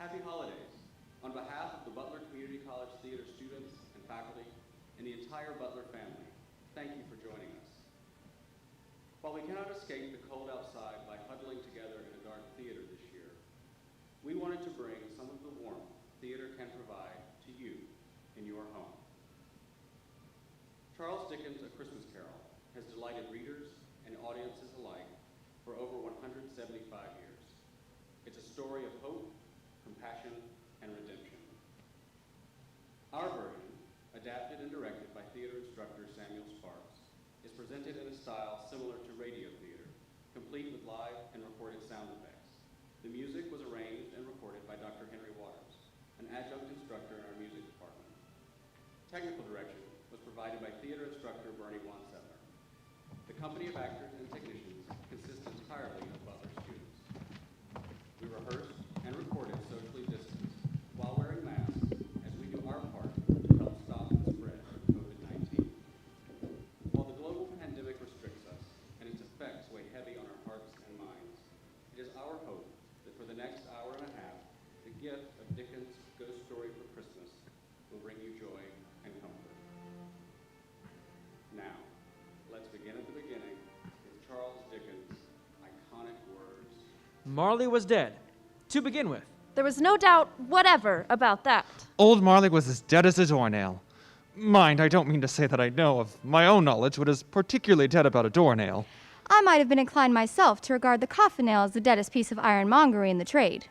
Happy holidays. On behalf of the Butler Community College Theater students and faculty and the entire Butler family, thank you for joining us. While we cannot escape the cold outside by huddling together in a dark theater this year, we wanted to bring some of the warmth theater can provide to you in your home. Charles Dickens' A Christmas Carol has delighted readers and audiences alike for over 175 years. It's a story of hope, compassion, and redemption. Our version, adapted and directed by theater instructor Samuel Sparks, is presented in a style similar to radio theater, complete with live and recorded sound effects. The music was arranged and recorded by Dr. Henry Waters, an adjunct instructor in our music department. Technical direction was provided by theater instructor Bernie Wansettler. The company of actors and technicians consists entirely of Butler students. We rehearsed and recorded socially distanced while wearing masks as we do our part to help stop the spread of COVID-19. While the global pandemic restricts us and its effects weigh heavy on our hearts and minds, it is our hope that for the next hour and a half, the gift of Dickens' Ghost Story for Christmas will bring you joy and comfort. Now, let's begin at the beginning with Charles Dickens' iconic words. Marley was dead, to begin with. There was no doubt whatever about that. Old Marley was as dead as a doornail. Mind, I don't mean to say that I know of my own knowledge what is particularly dead about a doornail. I might have been inclined myself to regard the coffin nail as the deadest piece of ironmongery in the trade.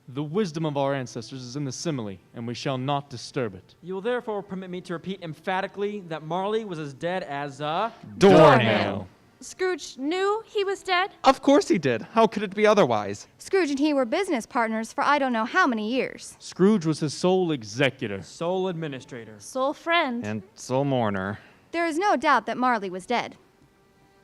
The wisdom of our ancestors is in the simile, and we shall not disturb it. You will therefore permit me to repeat emphatically that Marley was as dead as a Doornail. Scrooge knew he was dead? Of course he did. How could it be otherwise? Scrooge and he were business partners for I don't know how many years. Scrooge was his sole executor. sole administrator. Sole friend. And sole mourner. There is no doubt that Marley was dead.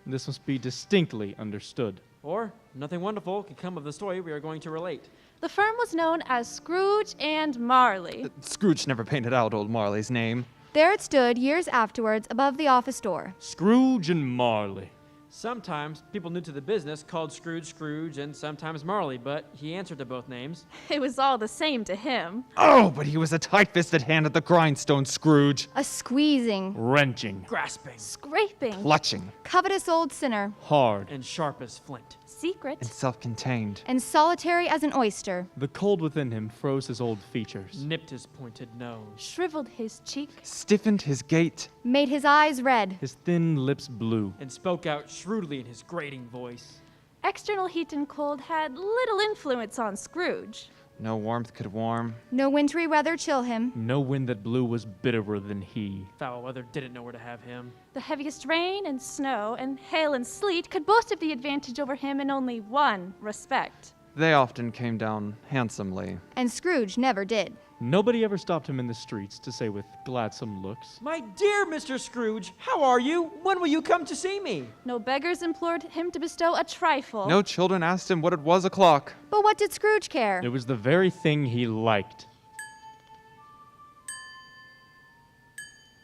This must be distinctly understood. Or nothing wonderful could come of the story we are going to relate. The firm was known as Scrooge and Marley. Scrooge never painted out old Marley's name. There it stood years afterwards above the office door. Scrooge and Marley. Sometimes people new to the business called Scrooge Scrooge and sometimes Marley, but he answered to both names. It was all the same to him. Oh, but he was a tight-fisted hand at the grindstone, Scrooge. A squeezing, Wrenching. Grasping. Scraping. Clutching. covetous old sinner, Hard. And sharp as flint. Secret. And self-contained. and solitary as an oyster. The cold within him froze his old features. Nipped his pointed nose. Shriveled his cheek. Stiffened his gait. Made his eyes red. His thin lips blue. And spoke out shrewdly in his grating voice. External heat and cold had little influence on Scrooge. No warmth could warm. No wintry weather chill him. No wind that blew was bitterer than he. Foul weather didn't know where to have him. The heaviest rain and snow and hail and sleet could boast of the advantage over him in only one respect. They often came down handsomely. And Scrooge never did. Nobody ever stopped him in the streets to say with gladsome looks, My dear Mr. Scrooge, how are you? When will you come to see me? No beggars implored him to bestow a trifle. No children asked him what it was o'clock. But what did Scrooge care? it was the very thing he liked.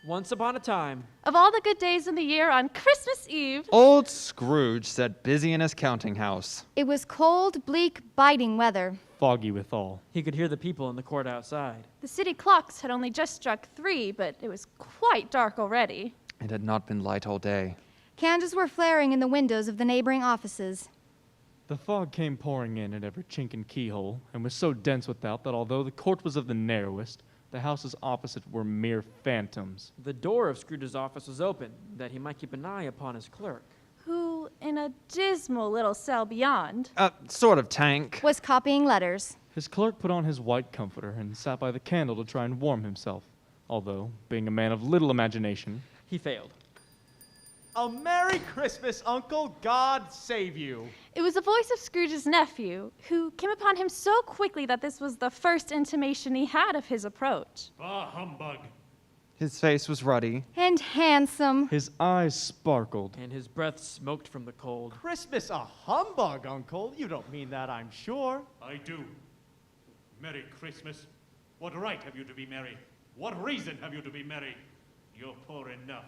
Once upon a time. Of all the good days in the year, on Christmas Eve, Old Scrooge sat busy in his counting house. It was cold, bleak, biting weather. Foggy withal. He could hear the people in the court outside. the city clocks had only just struck 3, but it was quite dark already. It had not been light all day. Candles were flaring in the windows of the neighboring offices. The fog came pouring in at every chink and keyhole, and was so dense without that although the court was of the narrowest, the houses opposite were mere phantoms. The door of Scrooge's office was open, that he might keep an eye upon his clerk. Who, in a dismal little cell beyond, Sort of tank. Was copying letters. His clerk put on his white comforter and sat by the candle to try and warm himself, although, being a man of little imagination, He failed. A Merry Christmas, Uncle. God save you. it was the voice of Scrooge's nephew, who came upon him so quickly that this was the first intimation he had of his approach. Bah, humbug. His face was ruddy. And handsome. his eyes sparkled. And his breath smoked from the cold. Christmas a humbug, Uncle. You don't mean that, I'm sure. I do. Merry Christmas. What right have you to be merry? What reason have you to be merry? You're poor enough.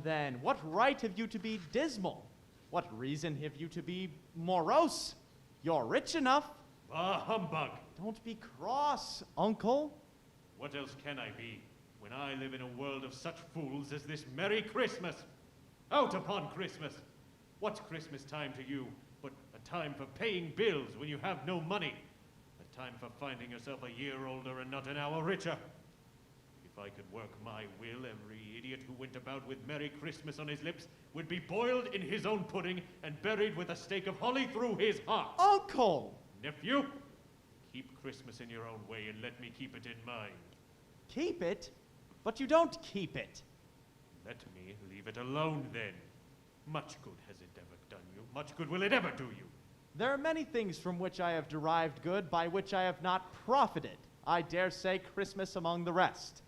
Then, what right have you to be dismal? What reason have you to be morose? You're rich enough. Bah, humbug. Don't be cross, Uncle. What else can I be when I live in a world of such fools as this Merry Christmas? Out upon Christmas! What's Christmas time to you but a time for paying bills when you have no money? A time for finding yourself a year older and not an hour richer? If I could work my will, every idiot who went about with Merry Christmas on his lips would be boiled in his own pudding and buried with a stake of holly through his heart. Uncle! Nephew, keep Christmas in your own way and let me keep it in mine. Keep it? But you don't keep it. Let me leave it alone then. Much good has it ever done you. Much good will it ever do you. There are many things from which I have derived good, by which I have not profited. I dare say Christmas among the rest.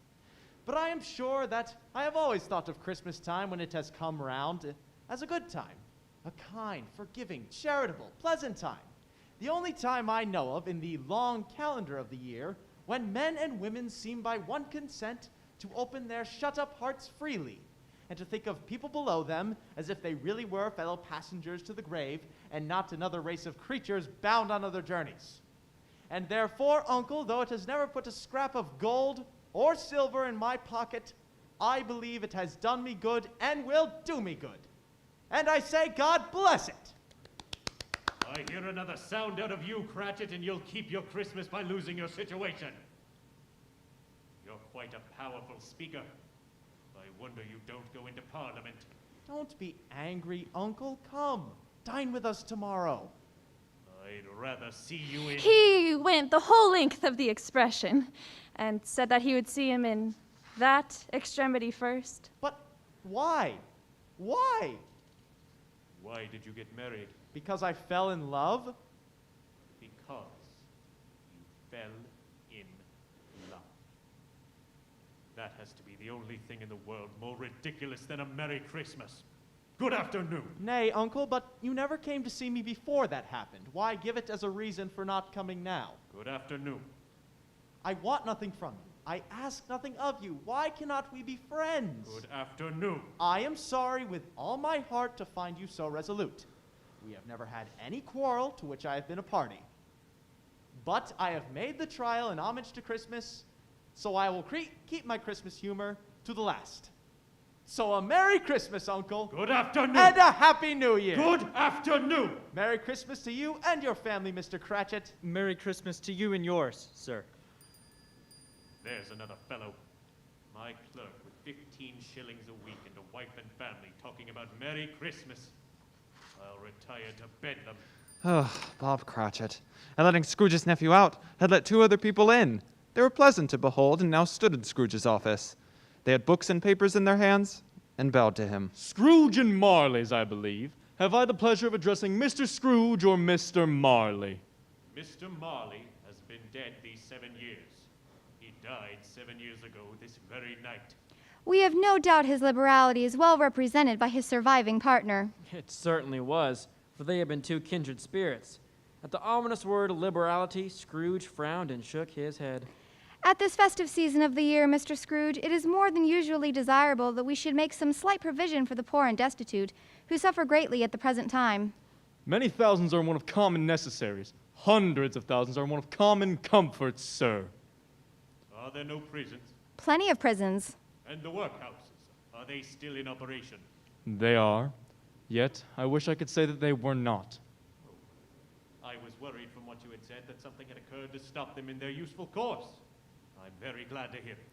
But I am sure that I have always thought of Christmas time when it has come round as a good time. A kind, forgiving, charitable, pleasant time. The only time I know of in the long calendar of the year when men and women seem by one consent to open their shut-up hearts freely, and to think of people below them as if they really were fellow passengers to the grave, and not another race of creatures bound on other journeys. And therefore, Uncle, though it has never put a scrap of gold or silver in my pocket, I believe it has done me good and will do me good. And I say, God bless it! I hear another sound out of you, Cratchit, and you'll keep your Christmas by losing your situation. You're quite a powerful speaker. I wonder you don't go into Parliament. Don't be angry, Uncle. Come, dine with us tomorrow. I'd rather see you in... He went the whole length of the expression and said that he would see him in that extremity first. But why? Why? Why did you get married? Because I fell in love? Because you fell in love. That has to be the only thing in the world more ridiculous than a Merry Christmas. Good afternoon. Nay, Uncle, but you never came to see me before that happened. Why give it as a reason for not coming now? Good afternoon. I want nothing from you. I ask nothing of you. Why cannot we be friends? Good afternoon. I am sorry with all my heart to find you so resolute. We have never had any quarrel to which I have been a party. But I have made the trial in homage to Christmas, so I will keep my Christmas humor to the last. So a Merry Christmas, Uncle. Good afternoon. And a Happy New Year. Good afternoon. Merry Christmas to you and your family, Mr. Cratchit. Merry Christmas to you and yours, sir. There's another fellow. My clerk with 15 shillings a week and a wife and family talking about Merry Christmas. I'll retire to Bedlam. Oh, Bob Cratchit. And letting Scrooge's nephew out had let two other people in. They were pleasant to behold and now stood in Scrooge's office. They had books and papers in their hands and bowed to him. Scrooge and Marley's, I believe. Have I the pleasure of addressing Mr. Scrooge or Mr. Marley? Mr. Marley has been dead these 7 years. He died 7 years ago this very night. We have no doubt his liberality is well represented by his surviving partner. It certainly was, for they had been two kindred spirits. At the ominous word liberality, Scrooge frowned and shook his head. At this festive season of the year, Mr. Scrooge, it is more than usually desirable that we should make some slight provision for the poor and destitute, who suffer greatly at the present time. Many thousands are one of common necessaries. Hundreds of thousands are one of common comforts, sir. Are there no prisons? Plenty of prisons. And the workhouses, are they still in operation? They are. Yet, I wish I could say that they were not. I was worried from what you had said that something had occurred to stop them in their useful course. I'm very glad to hear it.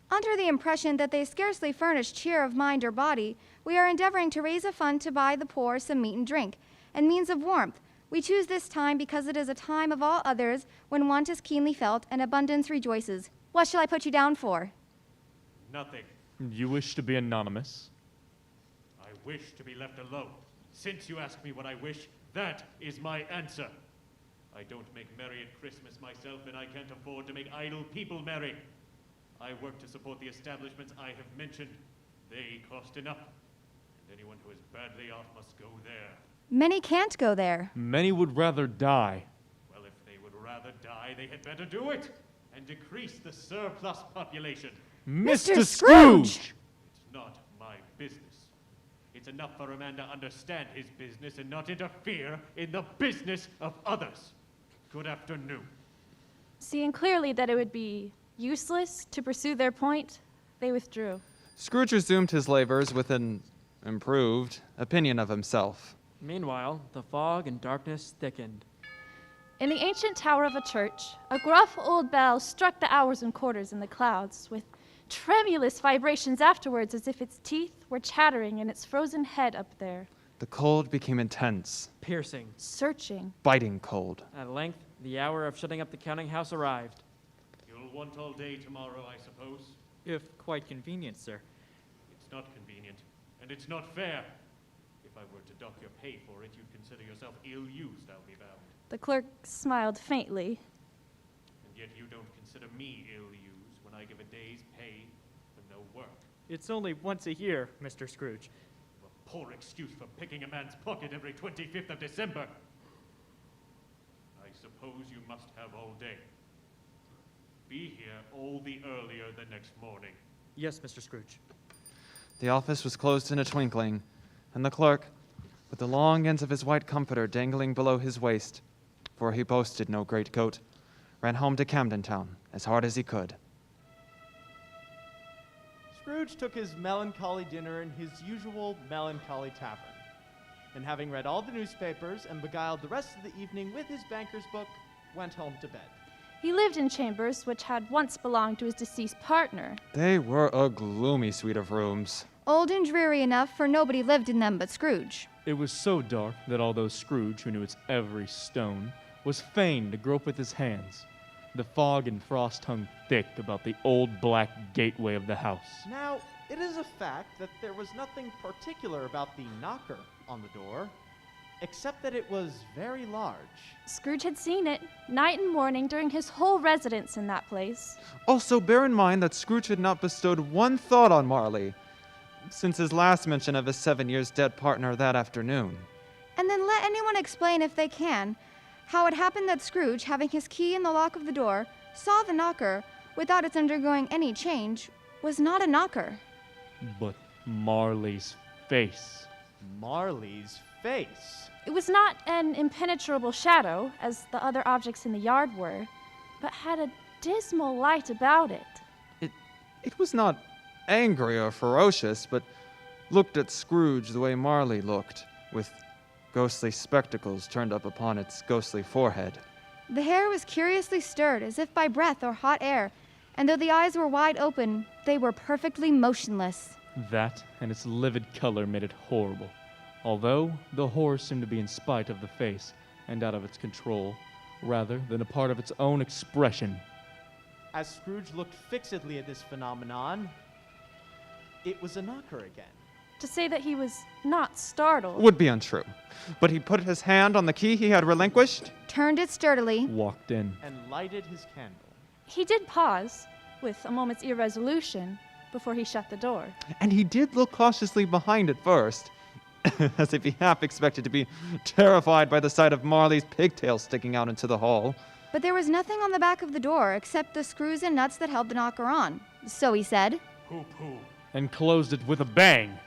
Under the impression that they scarcely furnish cheer of mind or body, we are endeavoring to raise a fund to buy the poor some meat and drink, and means of warmth. We choose this time because it is a time of all others when want is keenly felt and abundance rejoices. What shall I put you down for? Nothing. You wish to be anonymous? I wish to be left alone. Since you ask me what I wish, that is my answer. I don't make merry at Christmas myself, and I can't afford to make idle people merry. I work to support the establishments I have mentioned. They cost enough, and anyone who is badly off must go there. Many can't go there. Many would rather die. Well, if they would rather die, they had better do it, and decrease the surplus population. Mr. Scrooge! It's not my business. It's enough for a man to understand his business and not interfere in the business of others. Good afternoon. Seeing clearly that it would be useless to pursue their point, they withdrew. Scrooge resumed his labors with an improved opinion of himself. Meanwhile, the fog and darkness thickened. In the ancient tower of a church, a gruff old bell struck the hours and quarters in the clouds, with tremulous vibrations afterwards as if its teeth were chattering in its frozen head up there. The cold became intense, Piercing. Searching. biting cold. At length, the hour of shutting up the counting house arrived. You'll want all day tomorrow, I suppose. If quite convenient, sir. It's not convenient, and it's not fair. If I were to dock your pay for it, you'd consider yourself ill-used, I'll be bound. The clerk smiled faintly. And yet you don't consider me ill-used when I give a day's pay for no work. It's only once a year, Mr. Scrooge. A poor excuse for picking a man's pocket every 25th of December. I suppose you must have all day. Be here all the earlier the next morning. Yes, Mr. Scrooge. The office was closed in a twinkling, and the clerk, with the long ends of his white comforter dangling below his waist, for he boasted no great coat, ran home to Camden Town as hard as he could. Scrooge took his melancholy dinner in his usual melancholy tavern, and having read all the newspapers and beguiled the rest of the evening with his banker's book, went home to bed. He lived in chambers which had once belonged to his deceased partner. They were a gloomy suite of rooms. Old and dreary enough, for nobody lived in them but Scrooge. It was so dark that although Scrooge, who knew its every stone, was fain to grope with his hands, the fog and frost hung thick about the old black gateway of the house. Now, it is a fact that there was nothing particular about the knocker on the door, except that it was very large. Scrooge had seen it night and morning during his whole residence in that place. Also, bear in mind that Scrooge had not bestowed one thought on Marley since his last mention of his 7 years dead partner that afternoon. And then let anyone explain, if they can, how it happened that Scrooge, having his key in the lock of the door, saw the knocker, without its undergoing any change, was not a knocker. But Marley's face. Marley's face. It was not an impenetrable shadow, as the other objects in the yard were, but had a dismal light about it. It was not angry or ferocious, but looked at Scrooge the way Marley looked, with ghostly spectacles turned up upon its ghostly forehead. The hair was curiously stirred, as if by breath or hot air, and though the eyes were wide open, they were perfectly motionless. That and its livid color made it horrible, although the horror seemed to be in spite of the face and out of its control, rather than a part of its own expression. As Scrooge looked fixedly at this phenomenon, it was a knocker again. To say that he was not startled. Would be untrue. But he put his hand on the key he had relinquished, Turned it sturdily, Walked in. And lighted his candle. He did pause, with a moment's irresolution, before he shut the door. and he did look cautiously behind at first, as if he half expected to be terrified by the sight of Marley's pigtails sticking out into the hall. but there was nothing on the back of the door except the screws and nuts that held the knocker on. So he said, Pooh-pooh. And closed it with a bang.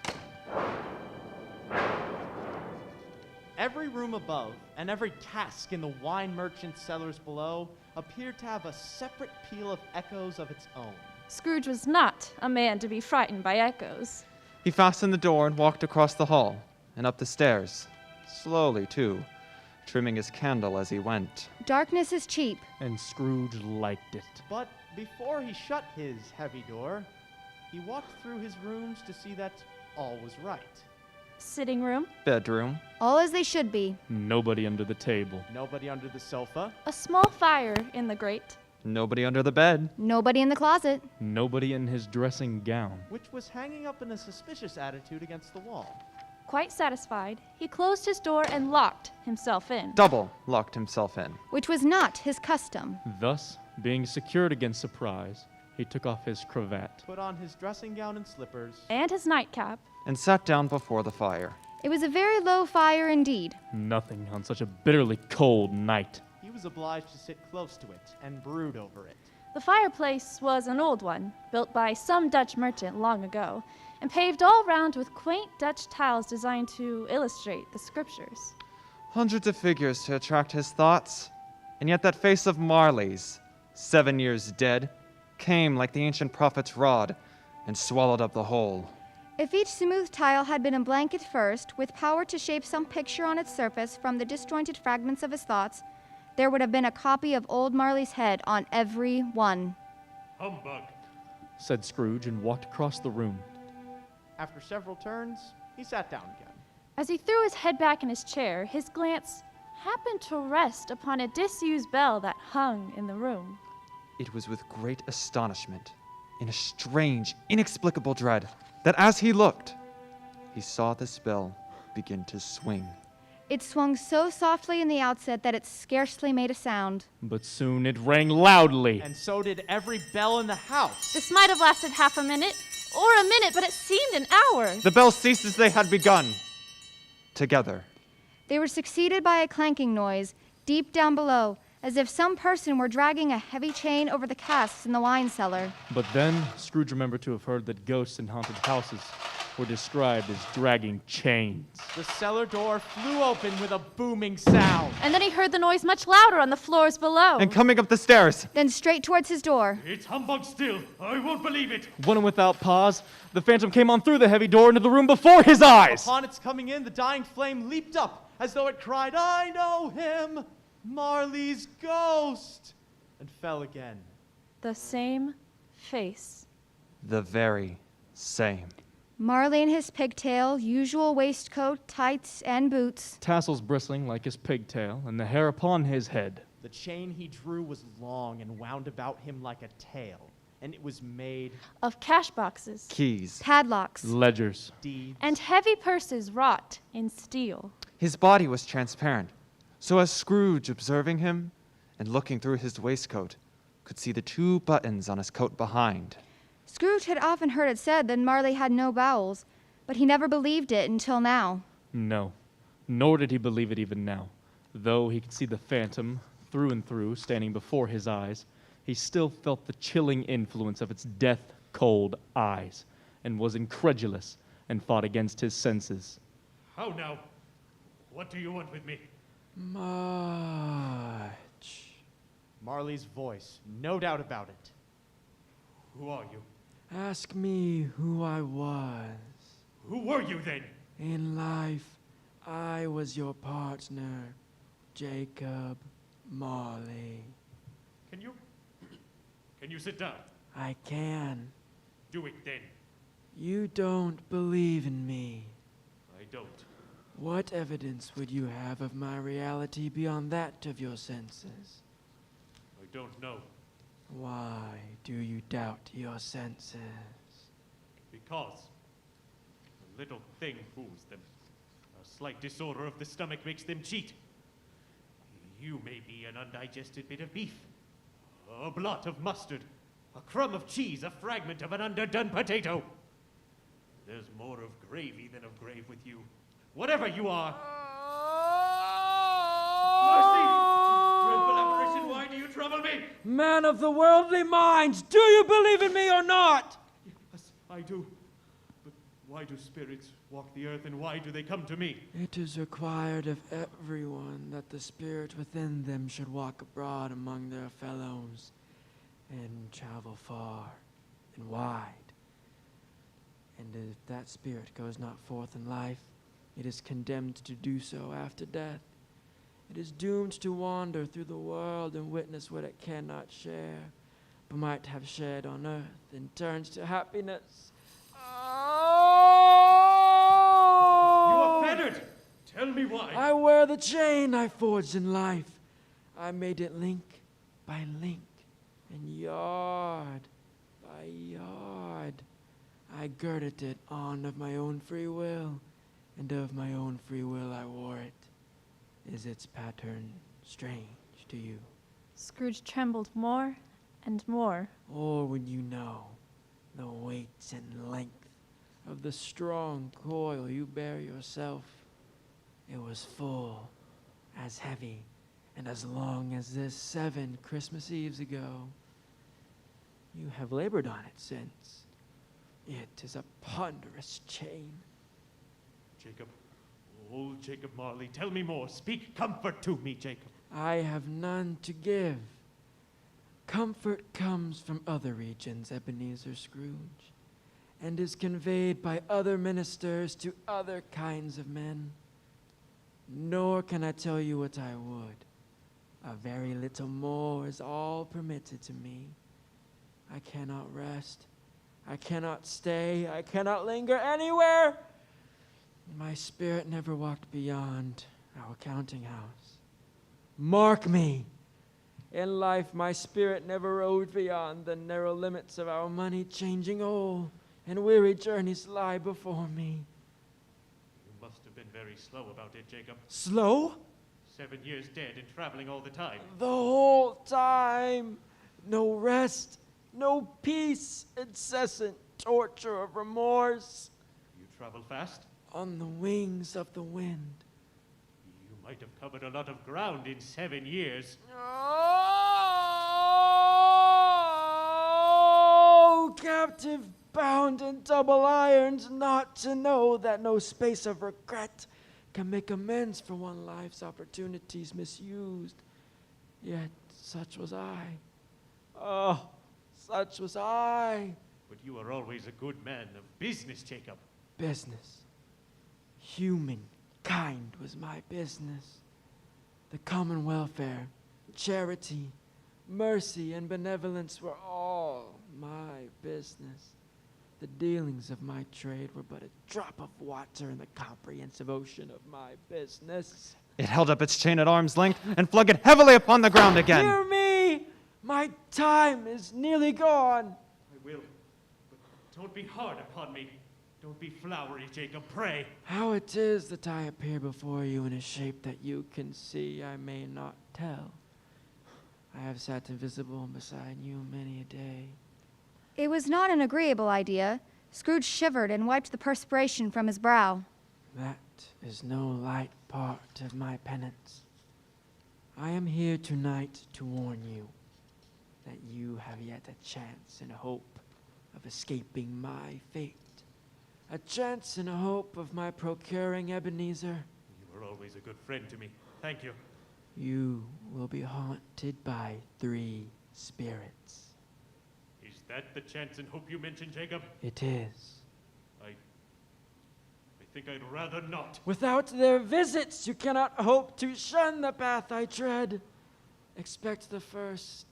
Every room above and every cask in the wine merchant's cellars below appeared to have a separate peal of echoes of its own. Scrooge was not a man to be frightened by echoes. He fastened the door and walked across the hall and up the stairs, slowly too, trimming his candle as he went. "Darkness is cheap." And Scrooge liked it. But before he shut his heavy door, he walked through his rooms to see that all was right. Sitting room, Bedroom, All as they should be. Nobody under the table. Nobody under the sofa. a small fire in the grate, nobody under the bed, Nobody in the closet. Nobody in his dressing gown. Which was hanging up in a suspicious attitude against the wall. Quite satisfied, he closed his door and locked himself in. double locked himself in. Which was not his custom. Thus, being secured against surprise, he took off his cravat. Put on his dressing gown and slippers. And his nightcap. And sat down before the fire. It was a very low fire indeed. Nothing on such a bitterly cold night. He was obliged to sit close to it and brood over it. The fireplace was an old one, built by some Dutch merchant long ago, and paved all round with quaint Dutch tiles designed to illustrate the scriptures. Hundreds of figures to attract his thoughts, and yet that face of Marley's, 7 years dead, came like the ancient prophet's rod and swallowed up the whole. If each smooth tile had been a blanket first, with power to shape some picture on its surface from the disjointed fragments of his thoughts, there would have been a copy of old Marley's head on every one. Humbug. said Scrooge and walked across the room. After several turns, he sat down again. As he threw his head back in his chair, his glance happened to rest upon a disused bell that hung in the room. It was with great astonishment, in a strange, inexplicable dread, that as he looked, he saw this bell begin to swing. It swung so softly in the outset that it scarcely made a sound. But soon it rang loudly. And so did every bell in the house. This might have lasted half a minute, or a minute, but it seemed an hour. The bell ceased as they had begun, together. They were succeeded by a clanking noise, deep down below, as if some person were dragging a heavy chain over the casks in the wine cellar. But then Scrooge remembered to have heard that ghosts in haunted houses were described as dragging chains. The cellar door flew open with a booming sound. And then he heard the noise much louder on the floors below. And coming up the stairs, Then straight towards his door. It's humbug still. I won't believe it. When and without pause, the phantom came on through the heavy door into the room before his eyes. Upon its coming in, the dying flame leaped up as though it cried, "I know him, Marley's ghost," and fell again. The same face. the very same. Marley in his pigtail, usual waistcoat, tights, and boots. Tassels bristling like his pigtail, and the hair upon his head. The chain he drew was long and wound about him like a tail, and it was made Of cash boxes. Keys. Padlocks. Ledgers. deeds. And heavy purses wrought in steel. His body was transparent, so as Scrooge, observing him and looking through his waistcoat, could see the 2 buttons on his coat behind. Scrooge had often heard it said that Marley had no bowels, but he never believed it until now. No, nor did he believe it even now. Though he could see the phantom through and through standing before his eyes, he still felt the chilling influence of its death-cold eyes, and was incredulous and fought against his senses. How now? What do you want with me? Much. Marley's voice, no doubt about it. Who are you? Ask me who I was. Who were you then? In life, I was your partner, Jacob Marley. Can you sit down? I can. Do it then. You don't believe in me. I don't. What evidence would you have of my reality beyond that of your senses? I don't know. Why do you doubt your senses? Because a little thing fools them. A slight disorder of the stomach makes them cheat. You may be an undigested bit of beef, a blot of mustard, a crumb of cheese, a fragment of an underdone potato. There's more of gravy than of grave with you. Whatever you are. Mercy! Dreadful apparition, why do you trouble me? Man of the worldly minds, do you believe in me or not? Yes, I do. But why do spirits walk the earth, and why do they come to me? It is required of everyone that the spirit within them should walk abroad among their fellows and travel far and wide. And if that spirit goes not forth in life, it is condemned to do so after death. It is doomed to wander through the world and witness what it cannot share, but might have shared on earth, and turns to happiness. You are fettered! Tell me why. I wear the chain I forged in life. I made it link by link, and yard by yard. I girded it on of my own free will, and of my own free will I wore it. Is its pattern strange to you? Scrooge trembled more and more. Or would you know the weight and length of the strong coil you bear yourself? It was full, as heavy, and as long as this 7 Christmas Eves ago. You have labored on it since. It is a ponderous chain. Jacob, old Jacob Marley, tell me more. Speak comfort to me, Jacob. I have none to give. Comfort comes from other regions, Ebenezer Scrooge, and is conveyed by other ministers to other kinds of men. Nor can I tell you what I would. A very little more is all permitted to me. I cannot rest. I cannot stay. I cannot linger anywhere. My spirit never walked beyond our counting house. Mark me. In life, my spirit never rode beyond the narrow limits of our money-changing hole, and weary journeys lie before me. You must have been very slow about it, Jacob. Slow? 7 years dead and traveling all the time. The whole time. No rest, no peace, incessant torture of remorse. You travel fast? On the wings of the wind. You might have covered a lot of ground in 7 years. Oh, captive bound in double irons, not to know that no space of regret can make amends for one life's opportunities misused. Yet such was I. Oh, such was I. But you are always a good man of business, Jacob. Business. Humankind was my business. The common welfare, charity, mercy, and benevolence were all my business. The dealings of my trade were but a drop of water in the comprehensive ocean of my business. It held up its chain at arm's length and flung it heavily upon the ground again. Hear me! My time is nearly gone. I will. But don't be hard upon me. Don't be flowery, Jacob, pray. How it is that I appear before you in a shape that you can see, I may not tell. I have sat invisible beside you many a day. It was not an agreeable idea. Scrooge shivered and wiped the perspiration from his brow. That is no light part of my penance. I am here tonight to warn you that you have yet a chance and hope of escaping my fate. A chance and a hope of my procuring Ebenezer. You were always a good friend to me. Thank you. You will be haunted by 3 spirits. Is that the chance and hope you mentioned, Jacob? It is. I think I'd rather not. Without their visits, you cannot hope to shun the path I tread. Expect the first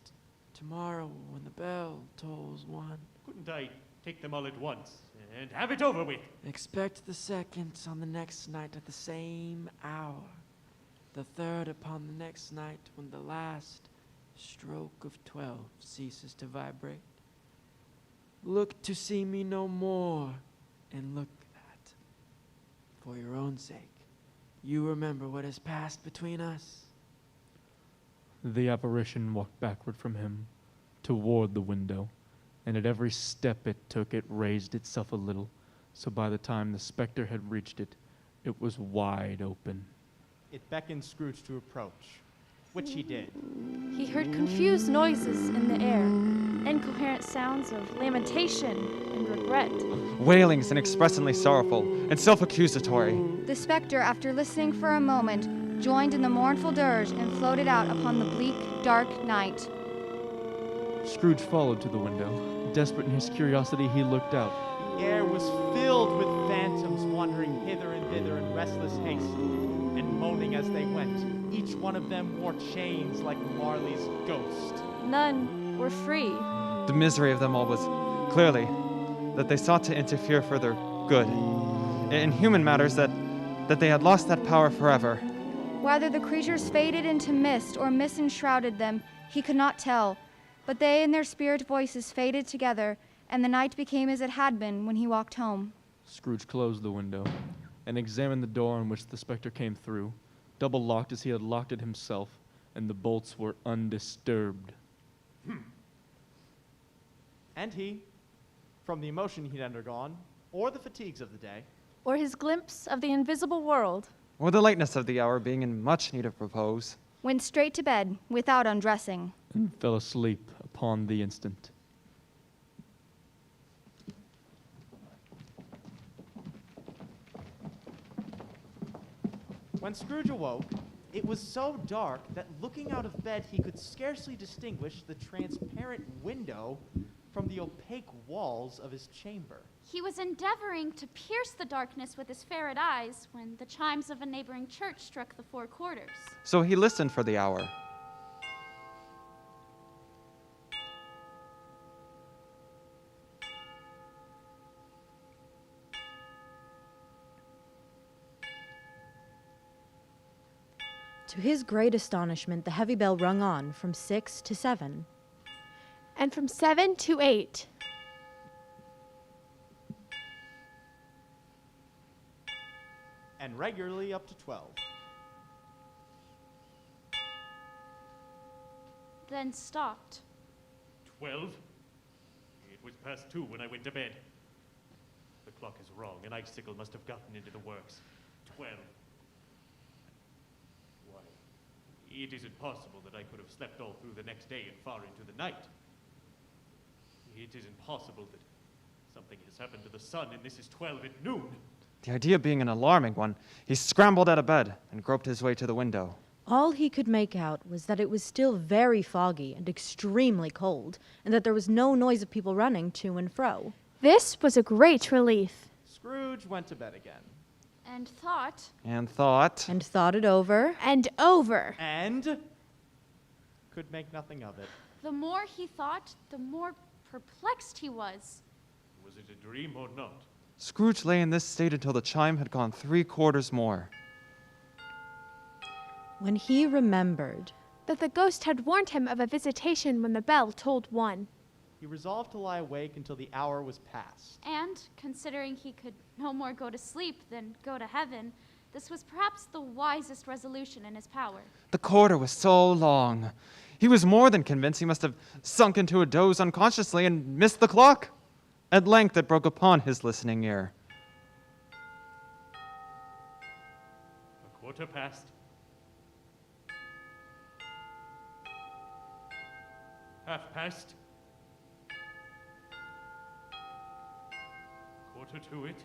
tomorrow when the bell tolls 1. Couldn't I take them all at once and have it over with? Expect the second on the next night at the same hour. The third upon the next night when the last stroke of 12 ceases to vibrate. Look to see me no more, and look that, for your own sake, you remember what has passed between us. The apparition walked backward from him, toward the window, and at every step it took, it raised itself a little, so by the time the specter had reached it, it was wide open. It beckoned Scrooge to approach, which he did. He heard confused noises in the air, incoherent sounds of lamentation and regret. Wailings inexpressibly sorrowful and self-accusatory. The specter, after listening for a moment, joined in the mournful dirge and floated out upon the bleak, dark night. Scrooge followed to the window. Desperate in his curiosity, he looked out. The air was filled with phantoms wandering hither and thither in restless haste, and moaning as they went. Each one of them wore chains like Marley's ghost. None were free. The misery of them all was clearly that they sought to interfere for their good. In human matters that they had lost that power forever. Whether the creatures faded into mist or mist enshrouded them, he could not tell. But they and their spirit voices faded together, and the night became as it had been when he walked home. Scrooge closed the window and examined the door on which the specter came through, double-locked as he had locked it himself, and the bolts were undisturbed. And he, from the emotion he'd undergone, or the fatigues of the day, Or his glimpse of the invisible world. Or the lateness of the hour being in much need of repose. Went straight to bed without undressing. And fell asleep upon the instant. when Scrooge awoke, It was so dark that looking out of bed, he could scarcely distinguish the transparent window from the opaque walls of his chamber. He was endeavoring to pierce the darkness with his ferret eyes when the chimes of a neighboring church struck the 4 quarters. So he listened for the hour. To his great astonishment, the heavy bell rung on from 6 to 7. And from 7 to 8. And regularly up to 12. Then stopped. 12? It was past 2 when I went to bed. The clock is wrong. An icicle must have gotten into the works. 12. Why, it isn't possible that I could have slept all through the next day and far into the night. It isn't possible that something has happened to the sun and this is 12 at noon. The idea being an alarming one, he scrambled out of bed and groped his way to the window. All he could make out was that it was still very foggy and extremely cold, and that there was no noise of people running to and fro. This was a great relief. Scrooge went to bed again. And thought. And thought. And thought it over. And over. And could make nothing of it. The more he thought, the more perplexed he was. Was it a dream or not? Scrooge lay in this state until the chime had gone 3 quarters more. When he remembered that the ghost had warned him of a visitation when the bell tolled 1. He resolved to lie awake until the hour was past. And, considering he could no more go to sleep than go to heaven, this was perhaps the wisest resolution in his power. The quarter was so long. He was more than convinced he must have sunk into a doze unconsciously and missed the clock. At length it broke upon his listening ear. A quarter past. Half past. Quarter to it.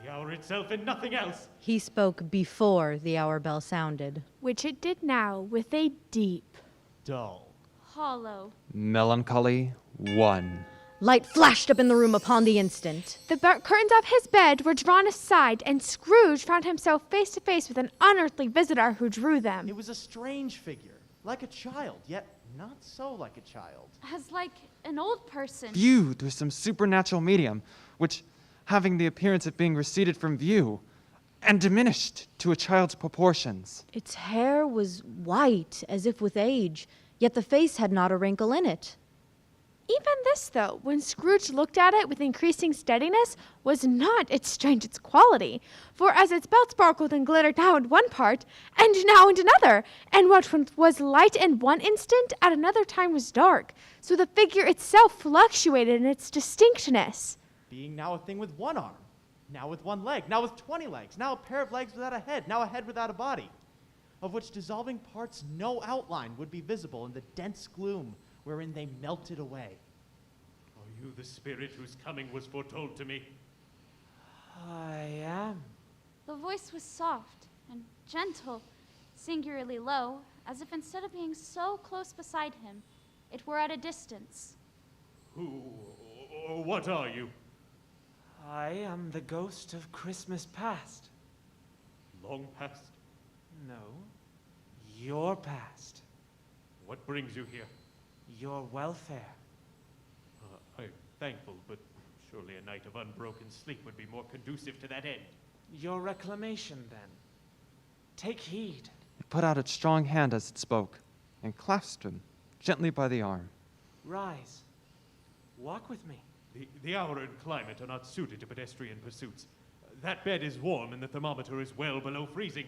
The hour itself and nothing else. he spoke before the hour bell sounded. Which it did now with a deep, Dull. Hollow. Melancholy 1. Light flashed up in the room upon the instant. the curtains of his bed were drawn aside, and Scrooge found himself face to face with an unearthly visitor who drew them. It was a strange figure, like a child, yet not so like a child. As like an old person. Viewed through some supernatural medium, which, having the appearance of being receded from view, and diminished to a child's proportions. Its hair was white, as if with age, yet the face had not a wrinkle in it. Even this, though, when Scrooge looked at it with increasing steadiness, was not its strangest quality. For as its belt sparkled and glittered now in one part, and now in another, and what was light in one instant, at another time was dark, so the figure itself fluctuated in its distinctness. Being now a thing with one arm, now with one leg, now with 20 legs, now a pair of legs without a head, now a head without a body, of which dissolving parts no outline would be visible in the dense gloom wherein they melted away. Are you the spirit whose coming was foretold to me? I am. The voice was soft and gentle, singularly low, as if instead of being so close beside him, it were at a distance. Who or what are you? I am the ghost of Christmas past. Long past? No, your past. What brings you here? Your welfare. I'm thankful, but surely a night of unbroken sleep would be more conducive to that end. Your reclamation, then. Take heed. It put out its strong hand as it spoke, and clasped him gently by the arm. Rise. Walk with me. The hour and climate are not suited to pedestrian pursuits. That bed is warm and the thermometer is well below freezing.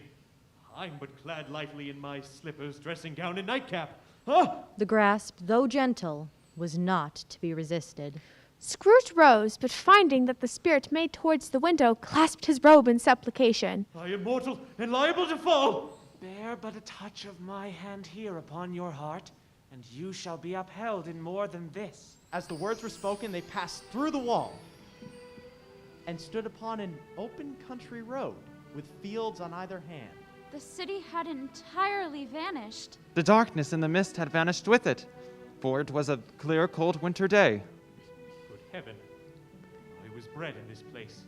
I'm but clad lightly in my slippers, dressing gown, and nightcap. Ah! The grasp, though gentle, was not to be resisted. Scrooge rose, but finding that the spirit made towards the window, clasped his robe in supplication. I am mortal and liable to fall. Bear but a touch of my hand here upon your heart, and you shall be upheld in more than this. As the words were spoken, they passed through the wall, and stood upon an open country road with fields on either hand. The city had entirely vanished. The darkness and the mist had vanished with it, for it was a clear, cold winter day. Good heaven. I was bred in this place.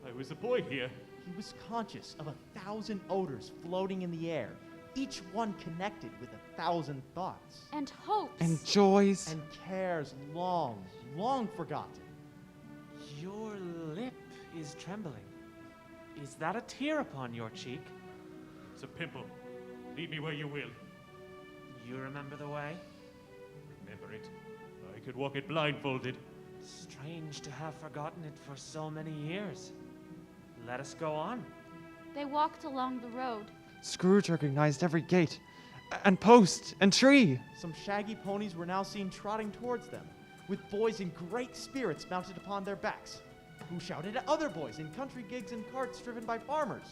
I was a boy here. He was conscious of 1,000 odors floating in the air, each one connected with 1,000 thoughts. And hopes. And joys. And cares long, long forgotten. Your lip is trembling. Is that a tear upon your cheek? It's a pimple. Lead me where you will. You remember the way? Remember it. I could walk it blindfolded. Strange to have forgotten it for so many years. Let us go on. They walked along the road. Scrooge recognized every gate, and post, and tree. Some shaggy ponies were now seen trotting towards them, with boys in great spirits mounted upon their backs, who shouted at other boys in country gigs and carts driven by farmers,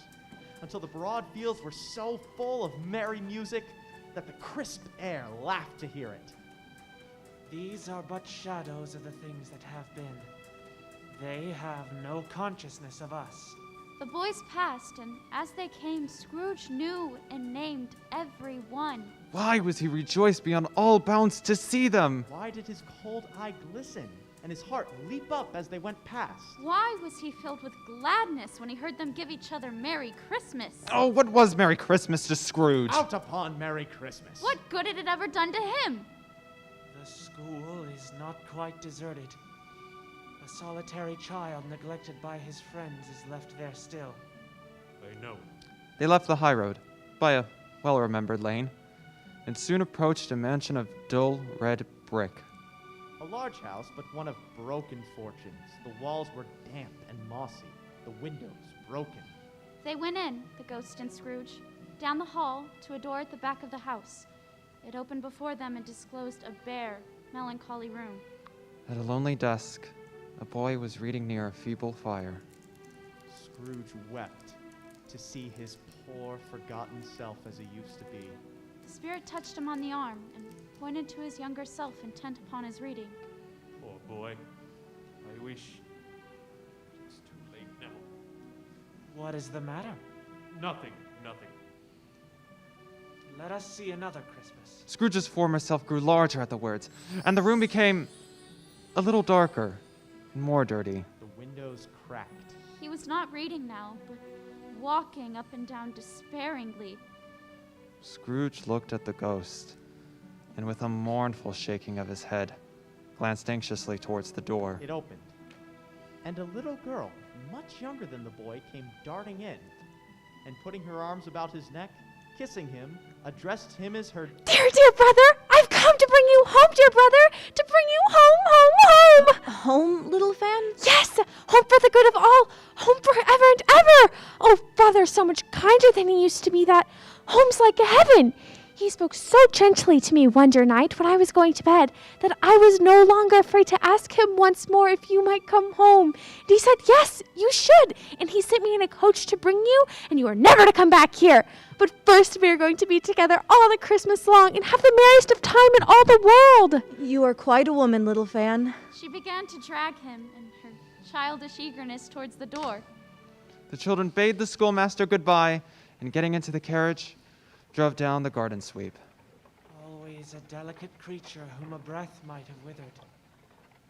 until the broad fields were so full of merry music that the crisp air laughed to hear it. These are but shadows of the things that have been. They have no consciousness of us. The boys passed, and as they came, Scrooge knew and named every one. Why was he rejoiced beyond all bounds to see them? Why did his cold eye glisten and his heart leap up as they went past? Why was he filled with gladness when he heard them give each other Merry Christmas? Oh, what was Merry Christmas to Scrooge? Out upon Merry Christmas! What good had it ever done to him? The school is not quite deserted. A solitary child neglected by his friends is left there still. I know. They left the high road, by a well-remembered lane, and soon approached a mansion of dull red brick. A large house, but one of broken fortunes. The walls were damp and mossy, the windows broken. They went in, the ghost and Scrooge, down the hall to a door at the back of the house. It opened before them and disclosed a bare, melancholy room. At a lonely desk, a boy was reading near a feeble fire. Scrooge wept to see his poor, forgotten self as he used to be. The spirit touched him on the arm and pointed to his younger self, intent upon his reading. Poor boy. I wish... It's too late now. What is the matter? Nothing. Let us see another Christmas. Scrooge's former self grew larger at the words, and the room became a little darker and more dirty. The windows cracked. He was not reading now, but walking up and down despairingly. Scrooge looked at the ghost, and with a mournful shaking of his head, glanced anxiously towards the door. It opened, and a little girl, much younger than the boy, came darting in, and putting her arms about his neck, kissing him, addressed him as her Dear brother, I've come to bring you home, dear brother, to bring you home. Home, little fan? Yes, home for the good of all, home forever and ever. Oh, brother, so much kinder than he used to be, that home's like heaven. He spoke so gently to me wonder night when I was going to bed that I was no longer afraid to ask him once more if you might come home. And he said, yes, you should. And he sent me in a coach to bring you, and you are never to come back here. But first we are going to be together all the Christmas long and have the merriest of time in all the world. You are quite a woman, little fan. She began to drag him in her childish eagerness towards the door. The children bade the schoolmaster goodbye, and getting into the carriage, drove down the garden sweep. Always a delicate creature whom a breath might have withered.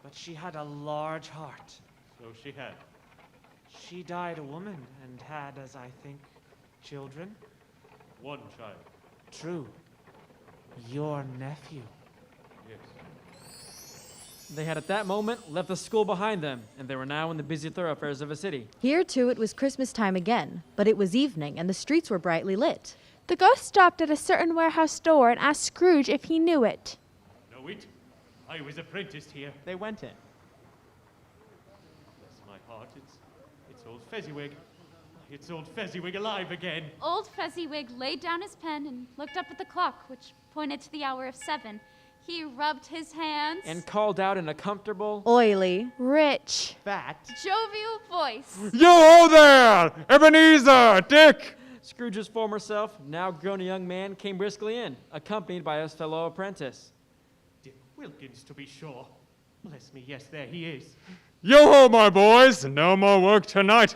But she had a large heart. So she had. She died a woman and had, as I think, children. One child. True. Your nephew. Yes. They had at that moment left the school behind them, and they were now in the busy thoroughfares of a city. Here, too, it was Christmas time again, but it was evening, and the streets were brightly lit. The ghost stopped at a certain warehouse door and asked Scrooge if he knew it. Know it? I was apprenticed here. They went in. Bless my heart, it's old Fezziwig. It's old Fezziwig alive again. Old Fezziwig laid down his pen and looked up at the clock, which pointed to the hour of 7. He rubbed his hands And called out in a comfortable, Oily. Rich. Fat. jovial voice. Yo there! Ebenezer! Dick! Scrooge's former self, now grown a young man, came briskly in, accompanied by his fellow apprentice. Dick Wilkins, to be sure. Bless me, yes, there he is. Yo-ho, my boys! No more work tonight.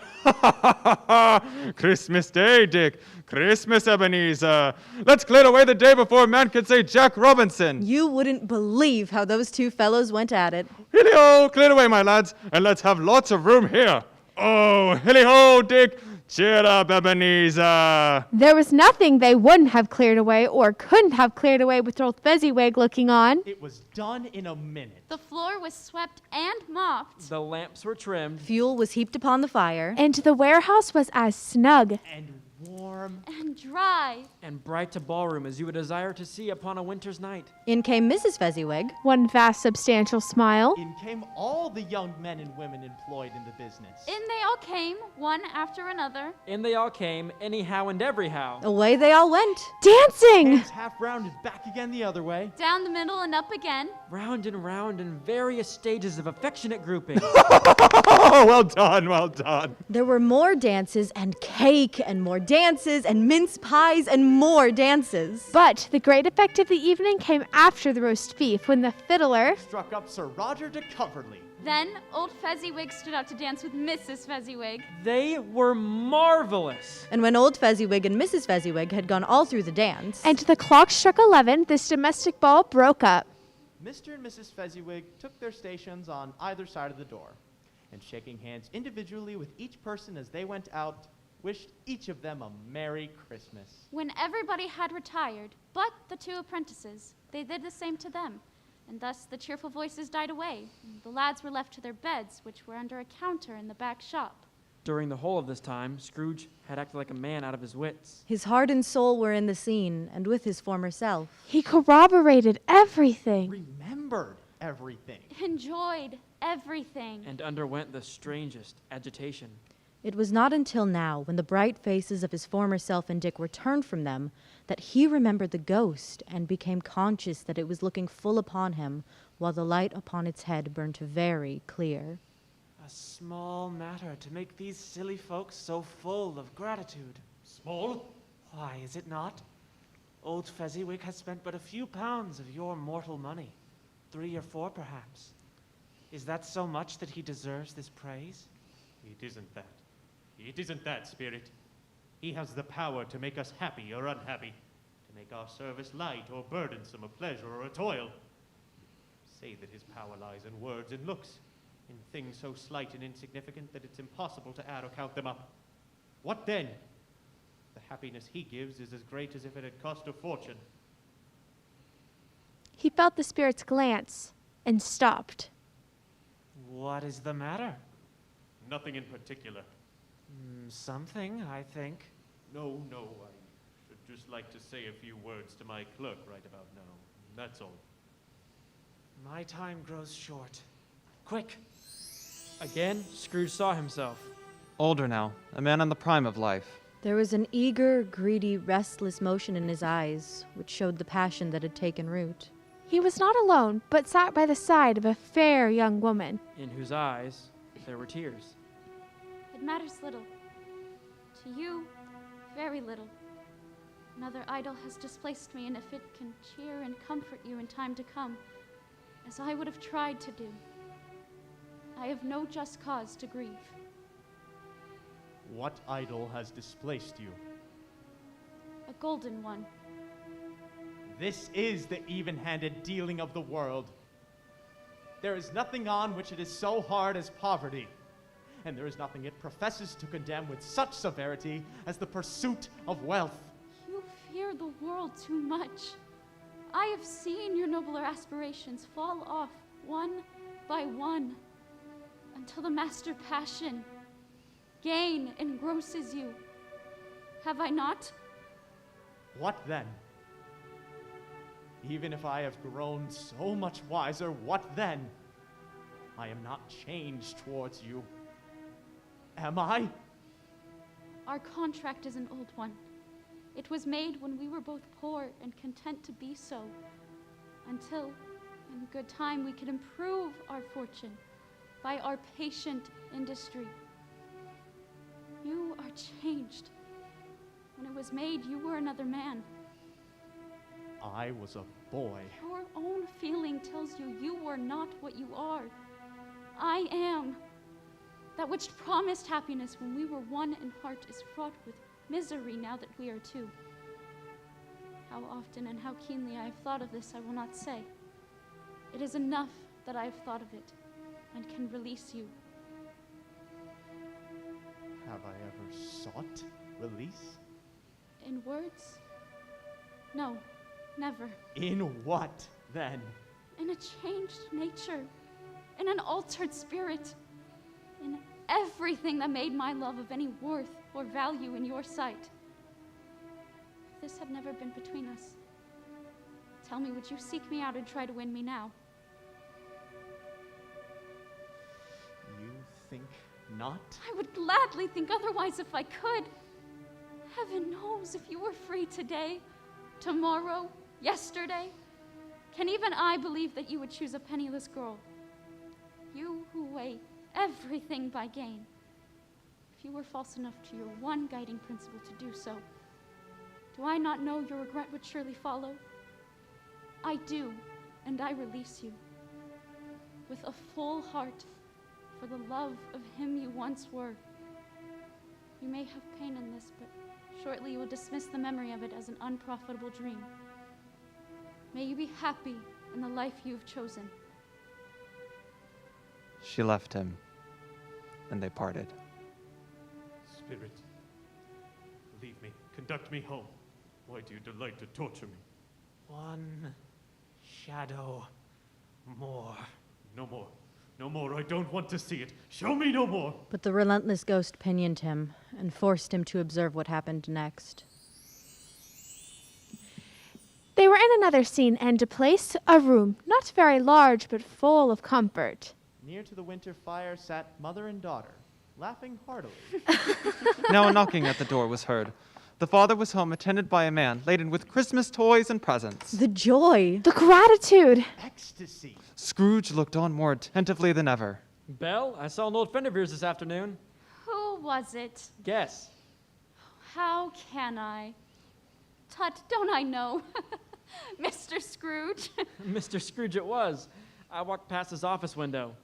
Christmas Day, Dick. Christmas, Ebenezer. Let's clear away the day before man can say Jack Robinson. You wouldn't believe how those two fellows went at it. Hilly-ho, clear away, my lads, and let's have lots of room here. Oh, hilly-ho, Dick. Cheer up, Ebenezer. There was nothing they wouldn't have cleared away or couldn't have cleared away with old Fezziwig looking on. It was done in a minute. The floor was swept and mopped. The lamps were trimmed. Fuel was heaped upon the fire. And the warehouse was as snug And warm. And dry. And bright a ballroom as you would desire to see upon a winter's night. In came Mrs. Fezziwig. one vast substantial smile. In came all the young men and women employed in the business. In they all came, one after another. In they all came, anyhow and everyhow. Away they all went. Dancing! Hands half round and back again the other way. Down the middle and up again. Round and round in various stages of affectionate grouping. Oh, well done, well done. There were more dances and cake and more dances and mince pies and more dances. But the great effect of the evening came after the roast beef when the fiddler Struck up Sir Roger de Coverley. Then old Fezziwig stood out to dance with Mrs. Fezziwig. They were marvelous. And when old Fezziwig and Mrs. Fezziwig had gone all through the dance, and the clock struck 11, this domestic ball broke up. Mr. and Mrs. Fezziwig took their stations on either side of the door, and shaking hands individually with each person as they went out, wished each of them a Merry Christmas. When everybody had retired, but the two apprentices, they did the same to them. And thus the cheerful voices died away. And the lads were left to their beds, which were under a counter in the back shop. During the whole of this time, Scrooge had acted like a man out of his wits. his heart and soul were in the scene and with his former self. He corroborated everything. Remembered everything. Enjoyed everything. And underwent the strangest agitation. It was not until now, when the bright faces of his former self and Dick were turned from them, that he remembered the ghost and became conscious that it was looking full upon him, while the light upon its head burnt very clear. A small matter to make these silly folks so full of gratitude. Small? Why, is it not? Old Fezziwig has spent but a few pounds of your mortal money. 3 or 4, perhaps. Is that so much that he deserves this praise? It isn't that. It isn't that, Spirit. He has the power to make us happy or unhappy, to make our service light or burdensome, a pleasure or a toil. Say that his power lies in words and looks, in things so slight and insignificant that it's impossible to add or count them up. What then? The happiness he gives is as great as if it had cost a fortune. He felt the spirit's glance and stopped. What is the matter? Nothing in particular. Something, I think. No, I should just like to say a few words to my clerk right about now. That's all. My time grows short. Quick! Again, Scrooge saw himself. Older now, a man in the prime of life. There was an eager, greedy, restless motion in his eyes, which showed the passion that had taken root. He was not alone, but sat by the side of a fair young woman. In whose eyes there were tears. It matters little. To you, very little. Another idol has displaced me, and if it can cheer and comfort you in time to come, as I would have tried to do, I have no just cause to grieve. What idol has displaced you? A golden one. This is the even-handed dealing of the world. There is nothing on which it is so hard as poverty, and there is nothing it professes to condemn with such severity as the pursuit of wealth. You fear the world too much. I have seen your nobler aspirations fall off one by one until the master passion, gain, engrosses you. Have I not? What then? Even if I have grown so much wiser, what then? I am not changed towards you. Am I? Our contract is an old one. It was made when we were both poor and content to be so, until, in good time, we could improve our fortune by our patient industry. You are changed. When it was made, you were another man. I was a boy. Your own feeling tells you you were not what you are. I am. That which promised happiness when we were one in heart is fraught with misery now that we are two. How often and how keenly I have thought of this, I will not say. It is enough that I have thought of it and can release you. Have I ever sought release? In words? No, never. In what, then? In a changed nature, in an altered spirit, in everything that made my love of any worth or value in your sight. If this had never been between us, tell me, would you seek me out and try to win me now? You think not? I would gladly think otherwise if I could. Heaven knows if you were free today, tomorrow, yesterday. Can even I believe that you would choose a penniless girl? You who weigh everything by gain. If you were false enough to your one guiding principle to do so, do I not know your regret would surely follow? I do, and I release you. With a full heart, for the love of him you once were. You may have pain in this, but shortly you will dismiss the memory of it as an unprofitable dream. May you be happy in the life you have chosen. She left him, and they parted. Spirit, leave me. Conduct me home. Why do you delight to torture me? One shadow more. No more. No more. I don't want to see it. Show me no more. But the relentless ghost pinioned him and forced him to observe what happened next. They were in another scene and a place, a room, not very large but full of comfort. Near to the winter fire sat mother and daughter, laughing heartily. Now a knocking at the door was heard. The father was home, attended by a man laden with Christmas toys and presents. The joy! The gratitude! Ecstasy! Scrooge looked on more attentively than ever. Belle, I saw an old friend of yours this afternoon. Who was it? Guess. How can I? Tut, don't I know? Mr. Scrooge. Mr. Scrooge it was. I walked past his office window.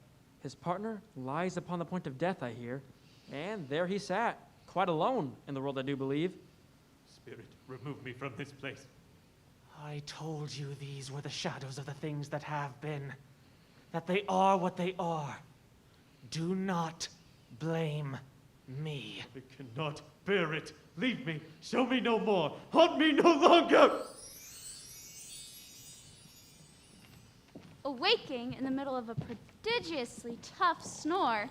His partner lies upon the point of death, I hear. And there he sat, quite alone in the world, I do believe. Spirit, remove me from this place. I told you these were the shadows of the things that have been, that they are what they are. Do not blame me. I cannot bear it. Leave me. Show me no more. Haunt me no longer. Awaking in the middle of a prodigiously tough snore.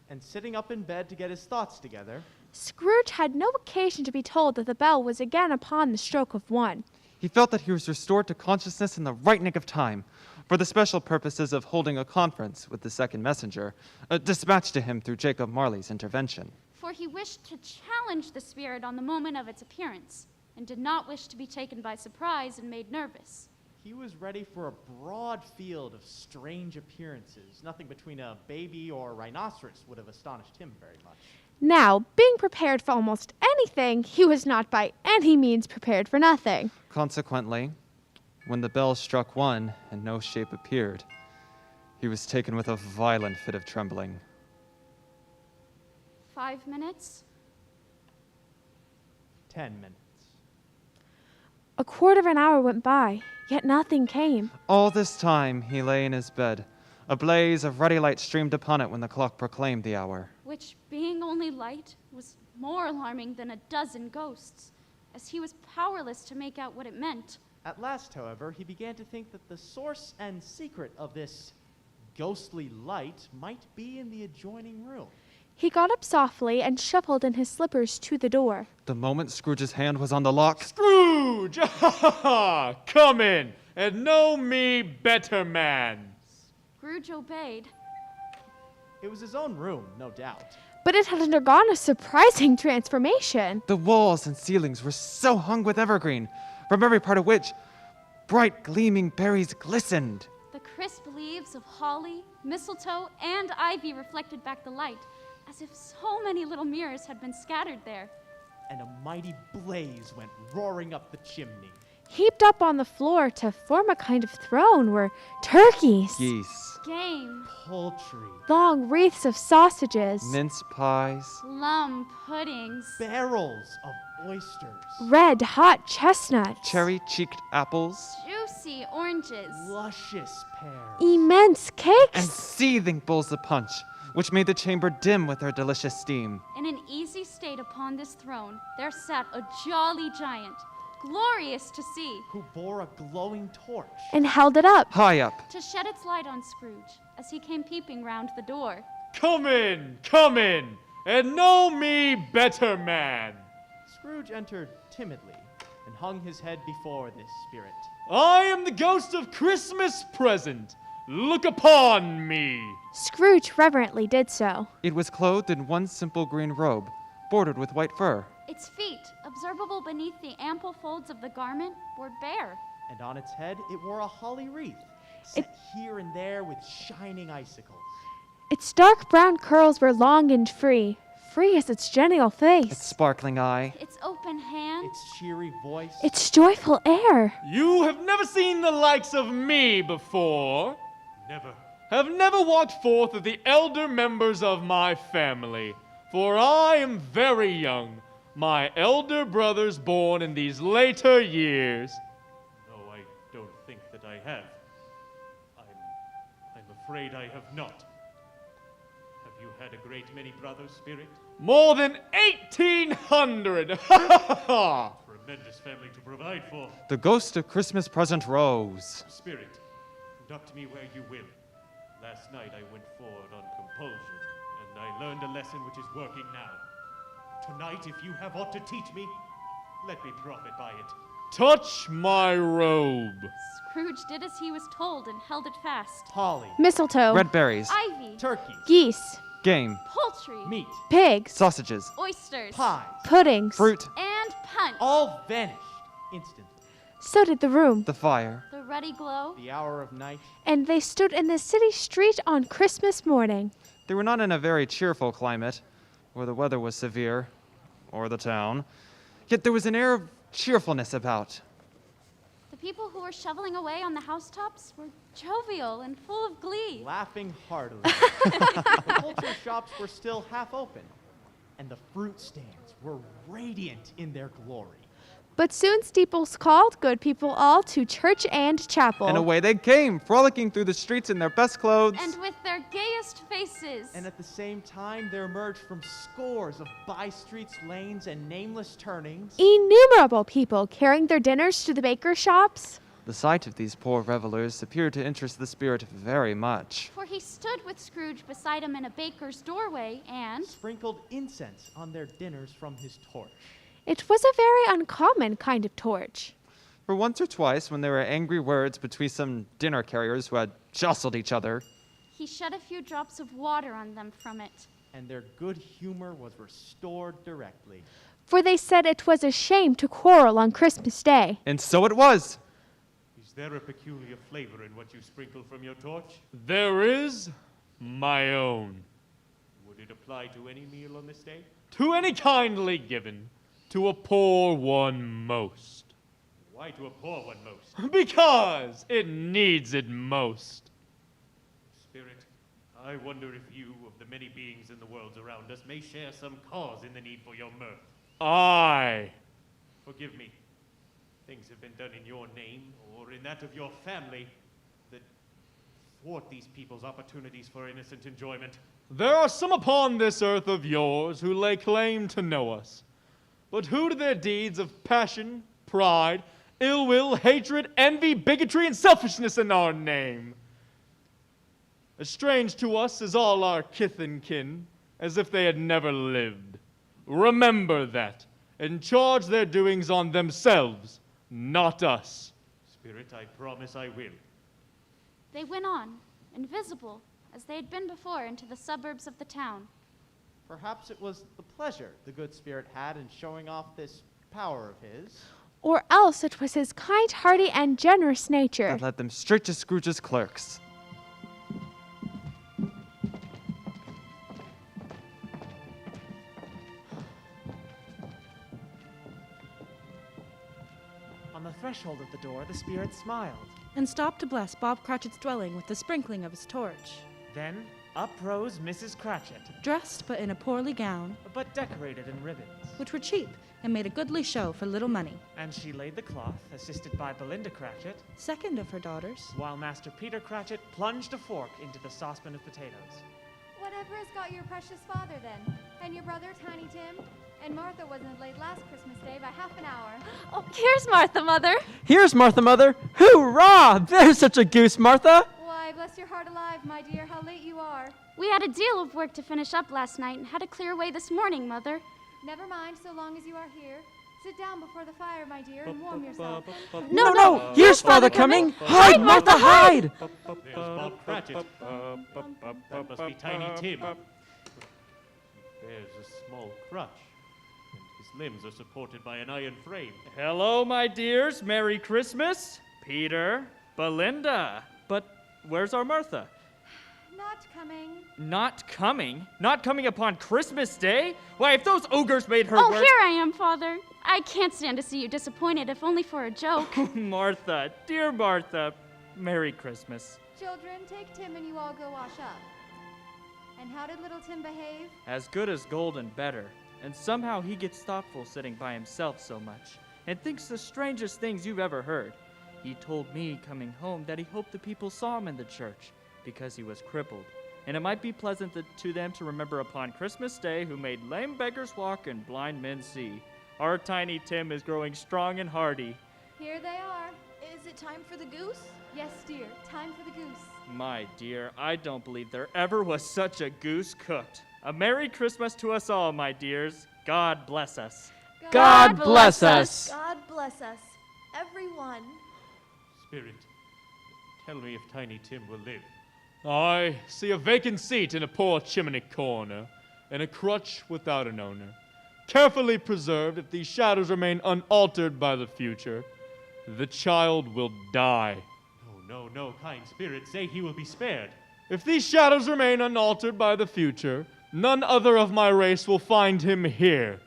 And sitting up in bed to get his thoughts together, Scrooge had no occasion to be told that the bell was again upon the stroke of one. He felt that he was restored to consciousness in the right nick of time, for the special purposes of holding a conference with the second messenger, dispatched to him through Jacob Marley's intervention. For he wished to challenge the spirit on the moment of its appearance, and did not wish to be taken by surprise and made nervous. he was ready for a broad field of strange appearances. Nothing between a baby or a rhinoceros would have astonished him very much. Now, being prepared for almost anything, he was not by any means prepared for nothing. Consequently, when the bell struck one and no shape appeared, he was taken with a violent fit of trembling. 5 minutes? 10 minutes. A quarter of an hour went by, yet nothing came. All this time he lay in his bed. A blaze of ruddy light streamed upon it when the clock proclaimed the hour. Which, being only light, was more alarming than a dozen ghosts, as he was powerless to make out what it meant. At last, however, he began to think that the source and secret of this ghostly light might be in the adjoining room. He got up softly and shuffled in his slippers to the door. The moment Scrooge's hand was on the lock, Scrooge! Come in and know me better, man. Scrooge obeyed. It was his own room, no doubt. But it had undergone a surprising transformation. the walls and ceilings were so hung with evergreen, from every part of which bright gleaming berries glistened. The crisp leaves of holly, mistletoe, and ivy reflected back the light, as if so many little mirrors had been scattered there. And a mighty blaze went roaring up the chimney. Heaped up on the floor to form a kind of throne were turkeys, Geese, Game, Poultry, long wreaths of sausages, mince pies, plum puddings, barrels of oysters, red hot chestnuts, cherry-cheeked apples, juicy oranges, luscious pears, immense cakes, and seething bowls of punch, which made the chamber dim with their delicious steam. In an easy state upon this throne, there sat a jolly giant, glorious to see, who bore a glowing torch. and held it up. High up, to shed its light on Scrooge as he came peeping round the door. Come in, and know me better man. Scrooge entered timidly and hung his head before this spirit. I am the ghost of Christmas present. Look upon me. Scrooge reverently did so. it was clothed in one simple green robe, bordered with white fur. Its feet, observable beneath the ample folds of the garment, were bare. And on its head it wore a holly wreath, set here and there with shining icicles. Its dark brown curls were long and free as its genial Its face, sparkling eye, Its open hand, Its cheery voice, its joyful air. You have never seen the likes of me before. Never. Have never walked forth with the elder members of my family, for I am very young, my elder brothers born in these later years. No, I don't think that I have. I'm afraid I have not. Have you had a great many brothers, Spirit? More than 1,800! Ha ha ha! Tremendous family to provide for. the ghost of Christmas present rose. Spirit, conduct me where you will. Last night I went forward on compulsion, and I learned a lesson which is working now. Tonight, if you have aught to teach me, let me profit by it. Touch my robe. Scrooge did as he was told and held it fast. holly, Mistletoe, Red berries, Ivy, turkey, geese, game, poultry, meat, pigs, sausages, oysters, pies, puddings. fruit, and punch. all vanished instantly. So did the room, the fire. The ruddy glow, The hour of night, and they stood in the city street on Christmas morning. They were not in a very cheerful climate, where the weather was severe, or the town. Yet there was an air of cheerfulness about. the people who were shoveling away on the housetops were jovial and full of glee. laughing heartily. The poultry shops were still half open, and the fruit stands were radiant in their glory. But soon steeples called good people all to church and chapel. And away they came, frolicking through the streets in their best clothes. And with their gayest faces. And at the same time, there emerged from scores of by-streets, lanes, and nameless turnings Innumerable people carrying their dinners to the baker shops. The sight of these poor revelers appeared to interest the spirit very much. For he stood with Scrooge beside him in a baker's doorway and, sprinkled incense on their dinners from his torch. It was a very uncommon kind of torch. For once or twice, when there were angry words between some dinner carriers who had jostled each other, he shed a few drops of water on them from it. And their good humor was restored directly. For they said it was a shame to quarrel on Christmas Day. and so it was. Is there a peculiar flavor in what you sprinkle from your torch? There is my own. Would it apply to any meal on this day? To any kindly given, to a poor one most. Why to a poor one most? Because it needs it most. Spirit, I wonder if you, of the many beings in the worlds around us, may share some cause in the need for your mirth. Aye. Forgive me. Things have been done in your name, or in that of your family, that thwart these people's opportunities for innocent enjoyment. There are some upon this earth of yours who lay claim to know us, but who do their deeds of passion, pride, ill will, hatred, envy, bigotry, and selfishness in our name? As strange to us as all our kith and kin, as if they had never lived. Remember that, and charge their doings on themselves, not us. Spirit, I promise I will. They went on, invisible, as they had been before, into the suburbs of the town. Perhaps it was the pleasure the good spirit had in showing off this power of his. Or else it was his kind, hearty, and generous nature. That led them straight to Scrooge's clerks. On the threshold of the door, the spirit smiled. and stopped to bless Bob Cratchit's dwelling with the sprinkling of his torch. Then up rose Mrs. Cratchit, Dressed but in a poorly gown, but decorated in ribbons. which were cheap and made a goodly show for little money. And she laid the cloth, assisted by Belinda Cratchit, Second of her daughters, while Master Peter Cratchit plunged a fork into the saucepan of potatoes. Whatever has got your precious father then? And your brother, Tiny Tim? And Martha wasn't late last Christmas Day by half an hour. Oh, here's Martha, Mother. Here's Martha, Mother. Hoorah! There's such a goose, Martha. Why, bless your heart alive, my dear, how late you are. We had a deal of work to finish up last night and had to clear away this morning, Mother. Never mind, so long as you are here. Sit down before the fire, my dear, and warm yourself. No! Here's Father coming. Hide, Martha, hide! There's Bob Cratchit. That must be Tiny Tim. There's a small crutch, and his limbs are supported by an iron frame. Hello, my dears. Merry Christmas. Peter, Belinda. But where's our Martha? Not coming. Not coming? Not coming upon Christmas Day? Why, if those ogres made her Oh, work... here I am, Father. I can't stand to see you disappointed, if only for a joke. Martha, dear Martha. Merry Christmas. Children, take Tim and you all go wash up. And how did little Tim behave? As good as gold and better. And somehow he gets thoughtful sitting by himself so much, and thinks the strangest things you've ever heard. He told me coming home that he hoped the people saw him in the church, because he was crippled. And it might be pleasant to them to remember upon Christmas Day who made lame beggars walk and blind men see. Our Tiny Tim is growing strong and hardy. Here they are. Is it time for the goose? Yes, dear, time for the goose. My dear, I don't believe there ever was such a goose cooked. A Merry Christmas to us all, my dears. God bless us. God bless us. God bless us, everyone. Spirit, tell me if Tiny Tim will live. I see a vacant seat in a poor chimney corner, and a crutch without an owner. Carefully preserved, if these shadows remain unaltered by the future, the child will die. No, kind spirit, say he will be spared. If these shadows remain unaltered by the future, none other of my race will find him here.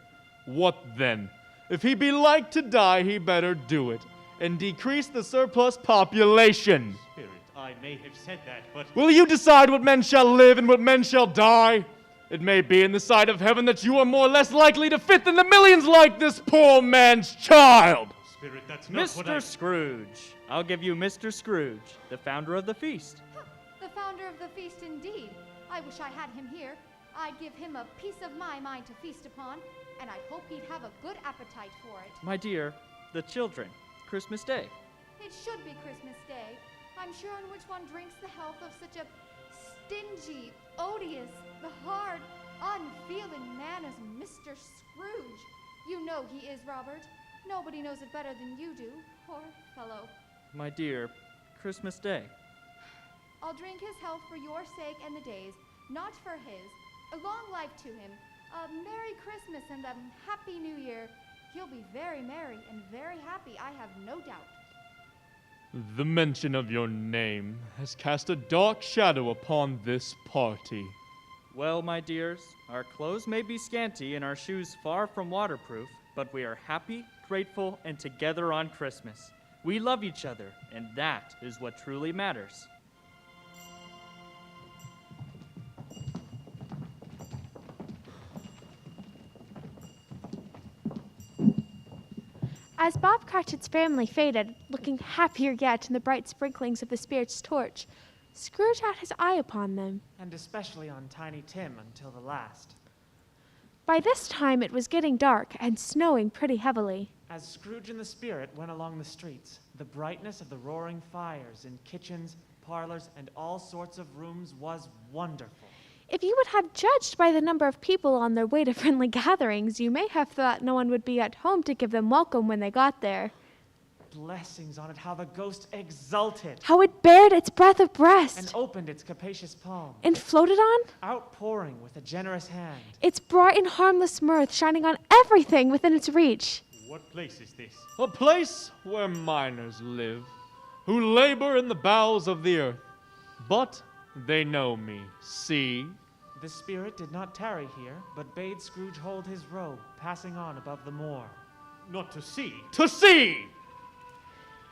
What then? If he be like to die, he better do it, and decrease the surplus population. Spirit, I may have said that, but... Will you decide what men shall live and what men shall die? It may be in the sight of heaven that you are more or less likely to fit than the millions like this poor man's child. Spirit, that's not what I... Mr. Scrooge. I'll give you Mr. Scrooge, the founder of the feast. The founder of the feast, indeed. I wish I had him here. I'd give him a piece of my mind to feast upon, and I'd hope he'd have a good appetite for it. My dear, the children, Christmas Day. It should be Christmas Day. I'm sure in which one drinks the health of such a stingy, odious, the hard, unfeeling man as Mr. Scrooge. You know he is, Robert. Nobody knows it better than you do. Poor fellow. My dear, Christmas Day. I'll drink his health for your sake and the day's, not for his. A long life to him. A Merry Christmas and a Happy New Year. He'll be very merry and very happy, I have no doubt. The mention of your name has cast a dark shadow upon this party. Well, my dears, our clothes may be scanty and our shoes far from waterproof, but we are happy, grateful, and together on Christmas. We love each other, and that is what truly matters. As Bob Cratchit's family faded, looking happier yet in the bright sprinklings of the spirit's torch, Scrooge had his eye upon them. And especially on Tiny Tim until the last. By this time it was getting dark and snowing pretty heavily. As Scrooge and the spirit went along the streets, the brightness of the roaring fires in kitchens, parlors, and all sorts of rooms was wonderful. If you would have judged by the number of people on their way to friendly gatherings, you may have thought no one would be at home to give them welcome when they got there. Blessings on it, how the ghost exulted. How it bared its breath of breast. And opened its capacious palm. And floated on. Outpouring with a generous hand. Its bright and harmless mirth shining on everything within its reach. What place is this? A place where miners live, who labor in the bowels of the earth. But they know me, see? The spirit did not tarry here, but bade Scrooge hold his robe, passing on above the moor. Not to see. To see!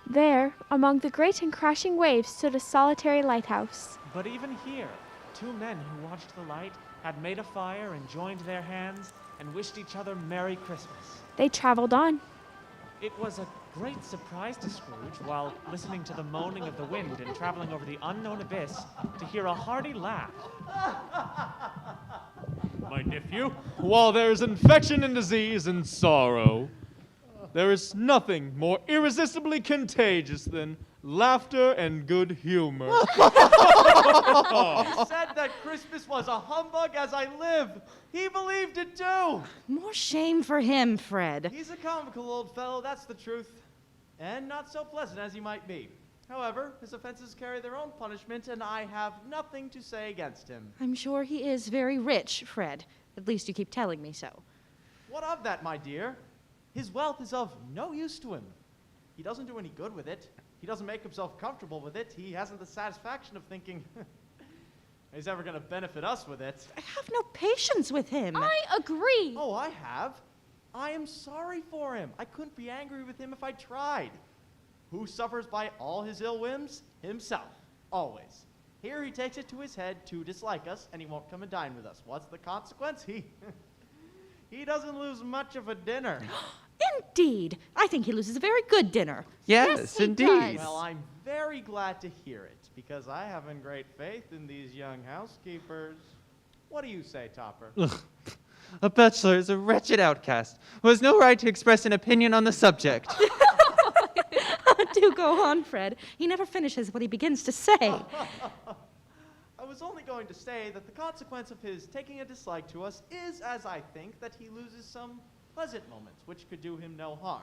There, among the great and crashing waves, stood a solitary lighthouse. But even here, two men who watched the light had made a fire and joined their hands and wished each other Merry Christmas. They traveled on. It was a great surprise to Scrooge, while listening to the moaning of the wind and traveling over the unknown abyss, to hear a hearty laugh. My nephew? While there is infection and disease and sorrow, there is nothing more irresistibly contagious than laughter and good humor. He said that Christmas was a humbug as I live. He believed it too. More shame for him, Fred. He's a comical old fellow, that's the truth. And not so pleasant as he might be. However, his offenses carry their own punishment, and I have nothing to say against him. I'm sure he is very rich, Fred. At least you keep telling me so. What of that, my dear? His wealth is of no use to him. He doesn't do any good with it. He doesn't make himself comfortable with it. He hasn't the satisfaction of thinking he's ever going to benefit us with it. I have no patience with him. I agree. Oh, I have. I am sorry for him. I couldn't be angry with him if I tried. Who suffers by all his ill whims? Himself. Always. Here he takes it to his head to dislike us, and he won't come and dine with us. What's the consequence? He doesn't lose much of a dinner. Indeed. I think he loses a very good dinner. Yes, he indeed. does. Well, I'm very glad to hear it, because I have in great faith in these young housekeepers. What do you say, Topper? A bachelor is a wretched outcast who has no right to express an opinion on the subject. Do go on, Fred. He never finishes what he begins to say. I was only going to say that the consequence of his taking a dislike to us is, as I think, that he loses some pleasant moments, which could do him no harm.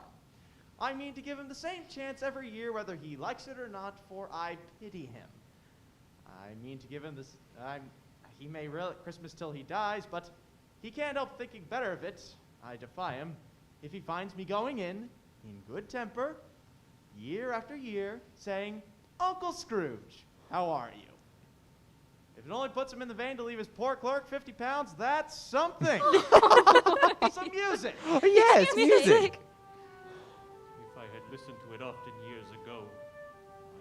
I mean to give him the same chance every year, whether he likes it or not, for I pity him. I mean to give him this, he may rail at Christmas till he dies, but he can't help thinking better of it, I defy him, if he finds me going in good temper, year after year, saying, Uncle Scrooge, how are you? If it only puts him in the vein to leave his poor clerk 50 pounds, that's something. Some music. Oh, yes, music. If I had listened to it often years ago,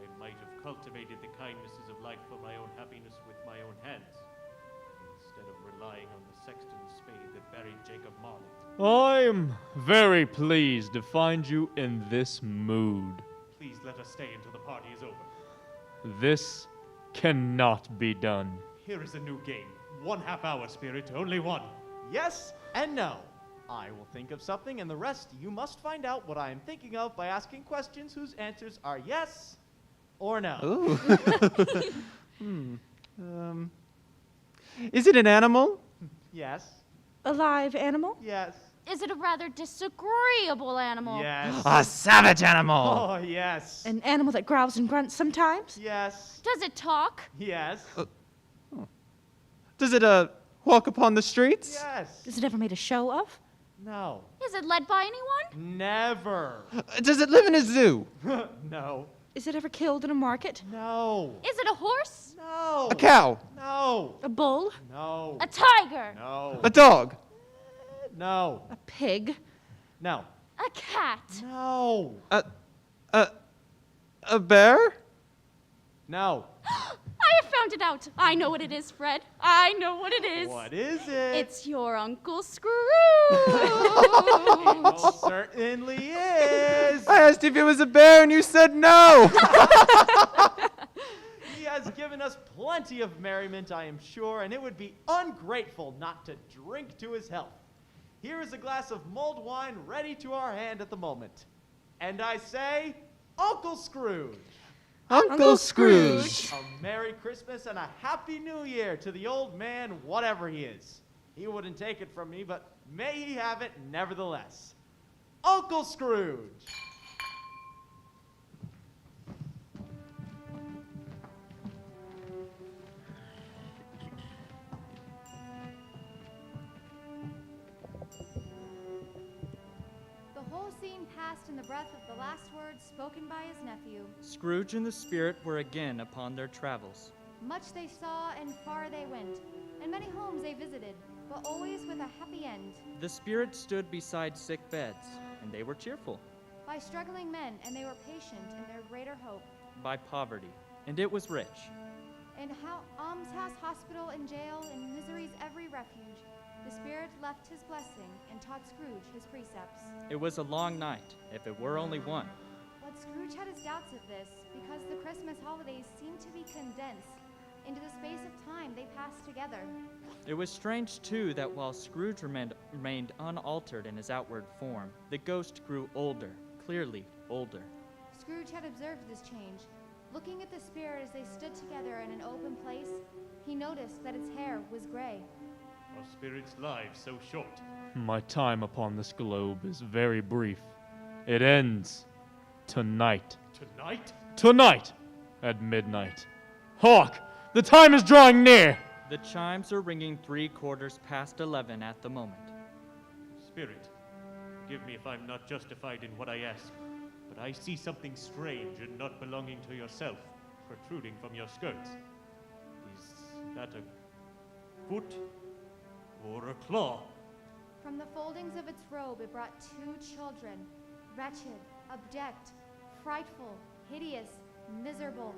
I might have cultivated the kindnesses of life for my own happiness with my own hands, instead of relying on the sexton's spade that buried Jacob Marley. I'm very pleased to find you in this mood. Please let us stay until the party is over. This cannot be done. Here is a new game. 1/2 hour, Spirit, only one. Yes and no. I will think of something, and the rest you must find out what I am thinking of by asking questions whose answers are yes or no. Ooh. Is it an animal? Yes. A live animal? Yes. Is it a rather disagreeable animal? Yes. A savage animal. Oh, yes. An animal that growls and grunts sometimes? Yes. Does it talk? Yes. Does it, walk upon the streets? Yes. Is it ever made a show of? No. Is it led by anyone? Never. Does it live in a zoo? No. Is it ever killed in a market? No. Is it a horse? No. A cow? No. A bull? No. A tiger? No. A dog? No. A pig? No. A cat? No. A bear? No. I have found it out. I know what it is, Fred. I know what it is. What is it? It's your Uncle Scrooge. It most certainly is. I asked if it was a bear and you said no. He has given us plenty of merriment, I am sure, and it would be ungrateful not to drink to his health. Here is a glass of mulled wine ready to our hand at the moment. And I say, Uncle Scrooge. Uncle Scrooge. A Merry Christmas and a Happy New Year to the old man, whatever he is. He wouldn't take it from me, but may he have it nevertheless. Uncle Scrooge. The whole scene passed in the breath of the last words spoken by his nephew. Scrooge and the Spirit were again upon their travels. Much they saw and far they went, and many homes they visited, but always with a happy end. The Spirit stood beside sick beds, and they were cheerful. By struggling men, and they were patient in their greater hope. By poverty, and it was rich. In almshouse, hospital, and jail, in misery's every refuge, the Spirit left his blessing and taught Scrooge his precepts. It was a long night, if it were only one. But Scrooge had his doubts of this, because the Christmas holidays seemed to be condensed into the space of time they passed together. It was strange, too, that while Scrooge remained unaltered in his outward form, the ghost grew older, clearly older. Scrooge had observed this change. Looking at the Spirit as they stood together in an open place, he noticed that its hair was gray. Our spirits' lives so short. My time upon this globe is very brief. It ends tonight. Tonight? Tonight at midnight. Hark! The time is drawing near! The chimes are ringing 11:15 at the moment. Spirit, forgive me if I'm not justified in what I ask, but I see something strange and not belonging to yourself protruding from your skirts. Is that a foot or a claw? From the foldings of its robe it brought 2 children, wretched, abject, frightful, hideous, miserable.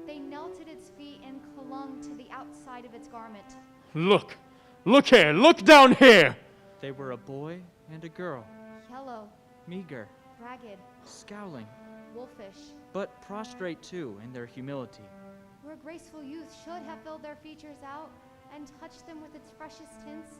They knelt at its feet and clung to the outside of its garment. Look! Look here! Look down here! They were a boy and a girl. Yellow, Meager, ragged, scowling, wolfish. but prostrate too in their humility. Where graceful youth should have filled their features out and touched them with its freshest tints,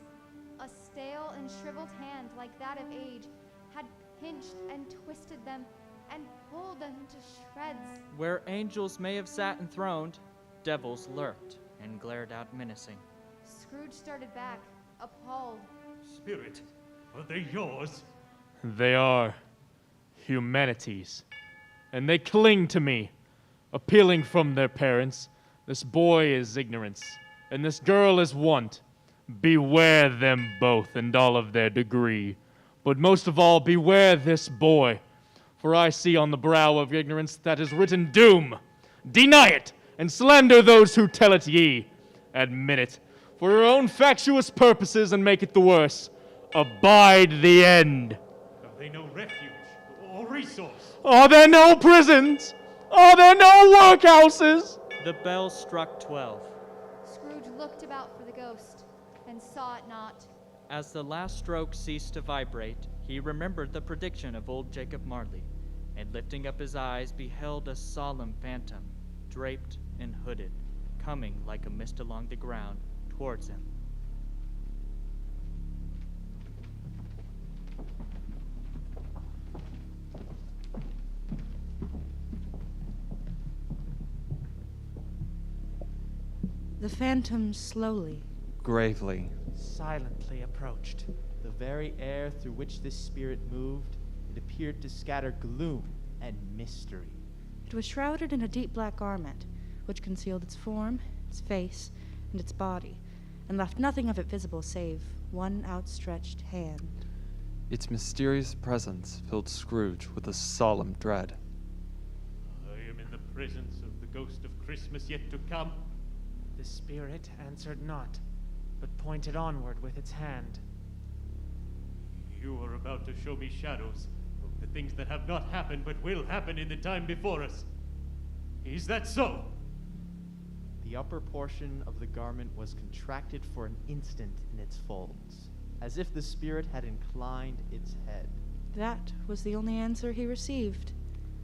a stale and shriveled hand like that of age had pinched and twisted them and pulled them to shreds. Where angels may have sat enthroned, devils lurked and glared out menacing. Scrooge started back, appalled. Spirit, are they yours? They are humanity's, and they cling to me, appealing from their parents. This boy is ignorance, and this girl is want. Beware them both and all of their degree, but most of all beware this boy, for I see on the brow of ignorance that is written doom. Deny it, and slander those who tell it ye. Admit it, for your own factious purposes, and make it the worse. Abide the end. Have they no refuge or resource? Are there no prisons? Are there no workhouses? The bell struck 12. Scrooge looked about for the ghost and saw it not. As the last stroke ceased to vibrate, he remembered the prediction of old Jacob Marley, and lifting up his eyes beheld a solemn phantom, draped and hooded, coming like a mist along the ground towards him. The phantom slowly, Gravely, Silently approached. The very air through which this spirit moved, it appeared to scatter gloom and mystery. it was shrouded in a deep black garment, which concealed its form, its face, and its body, and left nothing of it visible save one outstretched hand. its mysterious presence filled Scrooge with a solemn dread. I am in the presence of the ghost of Christmas yet to come. The spirit answered not, but pointed onward with its hand. You are about to show me shadows of the things that have not happened but will happen in the time before us. Is that so? The upper portion of the garment was contracted for an instant in its folds, as if the spirit had inclined its head. That was the only answer he received.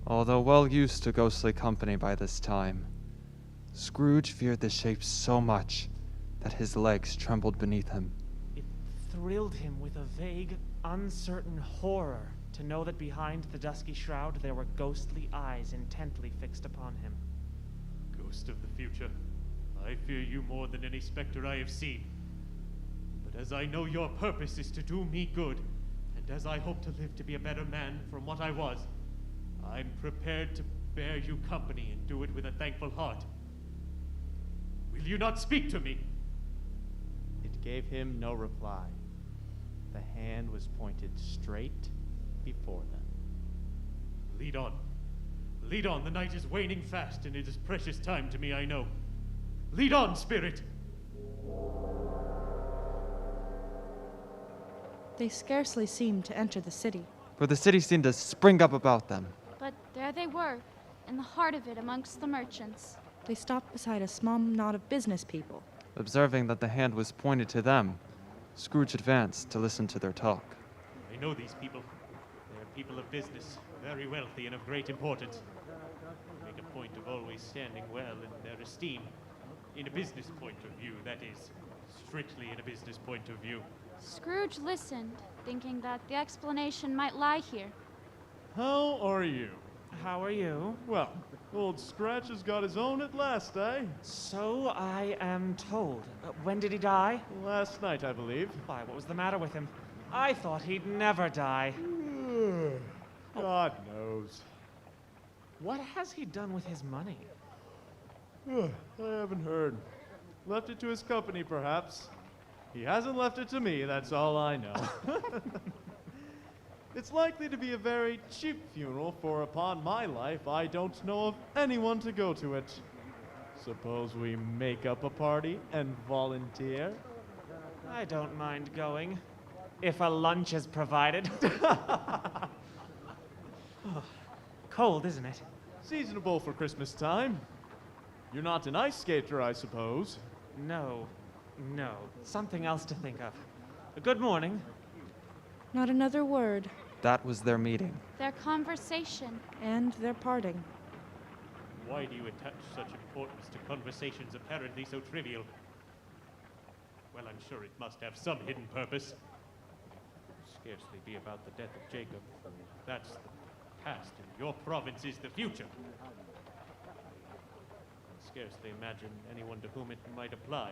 Although well used to ghostly company by this time, Scrooge feared the shape so much that his legs trembled beneath him. It thrilled him with a vague, uncertain horror to know that behind the dusky shroud there were ghostly eyes intently fixed upon him. Ghost of the future, I fear you more than any specter I have seen. But as I know your purpose is to do me good, and as I hope to live to be a better man from what I was, I'm prepared to bear you company and do it with a thankful heart. Will you not speak to me? It gave him no reply. The hand was pointed straight before them. Lead on. Lead on. The night is waning fast, and it is precious time to me, I know. Lead on, spirit! They scarcely seemed to enter the city. for the city seemed to spring up about them. But there they were, in the heart of it amongst the merchants. They stopped beside a small knot of business people. Observing that the hand was pointed to them, Scrooge advanced to listen to their talk. I know these people. They are people of business, very wealthy and of great importance. They make a point of always standing well in their esteem. In a business point of view, that is. Strictly in a business point of view. Scrooge listened, thinking that the explanation might lie here. How are you? How are you? Well, old Scratch has got his own at last, eh? So I am told. When did he die? Last night, I believe. Why, what was the matter with him? I thought he'd never die. God knows. What has he done with his money? I haven't heard. Left it to his company, perhaps. He hasn't left it to me, that's all I know. It's likely to be a very cheap funeral, for upon my life, I don't know of anyone to go to it. Suppose we make up a party and volunteer? I don't mind going, if a lunch is provided. Cold, isn't it? Seasonable for Christmas time. You're not an ice skater, I suppose. No. Something else to think of. Good morning. Not another word. That was their meeting. Their conversation. And their parting. Why do you attach such importance to conversations apparently so trivial? Well, I'm sure it must have some hidden purpose. Scarcely be about the death of Jacob. That's the past, and your province is the future. Scarcely imagine anyone to whom it might apply.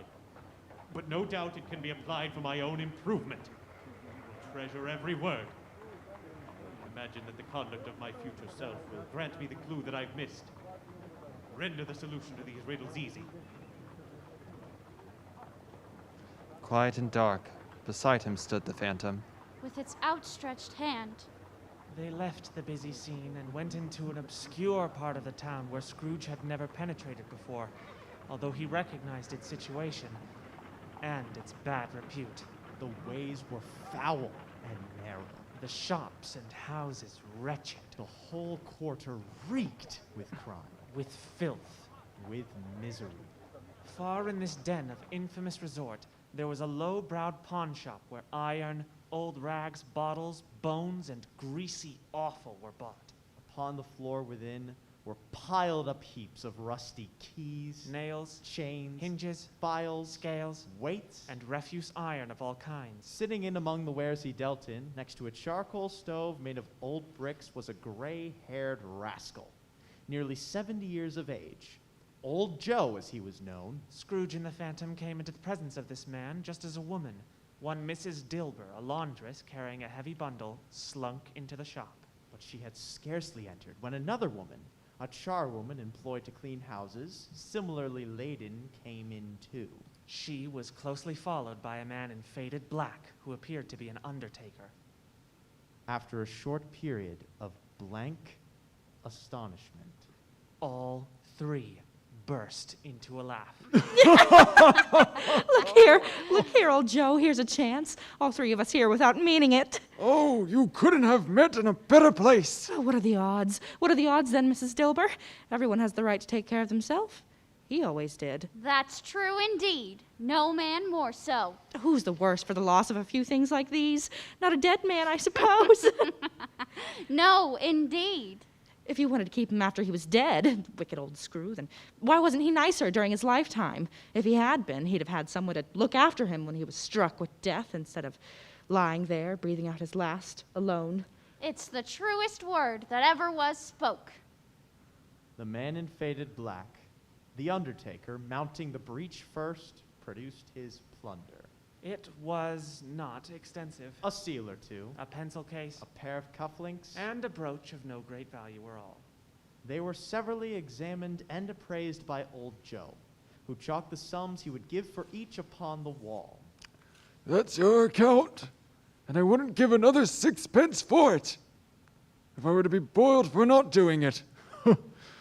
But no doubt it can be applied for my own improvement. I will treasure every word. Imagine that the conduct of my future self will grant me the clue that I've missed. Render the solution to these riddles easy. Quiet and dark, beside him stood the phantom. With its outstretched hand. They left the busy scene and went into an obscure part of the town where Scrooge had never penetrated before, although he recognized its situation and its bad repute. The ways were foul and narrow. The shops and houses wretched. The whole quarter reeked with crime. With filth. With misery. Far in this den of infamous resort, there was a low-browed pawn shop where iron, old rags, bottles, bones, and greasy offal were bought. Upon the floor within were piled up heaps of rusty keys, nails, chains, hinges, files, scales, weights, and refuse iron of all kinds. Sitting in among the wares he dealt in, next to a charcoal stove made of old bricks, was a gray-haired rascal, nearly 70 years of age. Old Joe, as he was known. Scrooge and the Phantom came into the presence of this man just as a woman, one Mrs. Dilber, a laundress carrying a heavy bundle, slunk into the shop. But she had scarcely entered when another woman, a charwoman employed to clean houses, similarly laden, came in too. She was closely followed by a man in faded black who appeared to be an undertaker. After a short period of blank astonishment, all three burst into a laugh. Look here, old Joe, here's a chance. All three of us here without meaning it. Oh, you couldn't have met in a better place. Oh, what are the odds? What are the odds then, Mrs. Dilber? Everyone has the right to take care of themselves. He always did. That's true indeed. No man more so. Who's the worse for the loss of a few things like these? Not a dead man, I suppose. No, indeed. If you wanted to keep him after he was dead, wicked old Screw, then why wasn't he nicer during his lifetime? If he had been, he'd have had someone to look after him when he was struck with death instead of lying there, breathing out his last, alone. It's the truest word that ever was spoke. the man in faded black, the undertaker, mounting the breech first, produced his plunder. It was not extensive. A seal or two, A pencil case, a pair of cufflinks, and a brooch of no great value were all. They were severally examined and appraised by old Joe, who chalked the sums he would give for each upon the wall. That's your account, and I wouldn't give another 6 pence for it, if I were to be boiled for not doing it.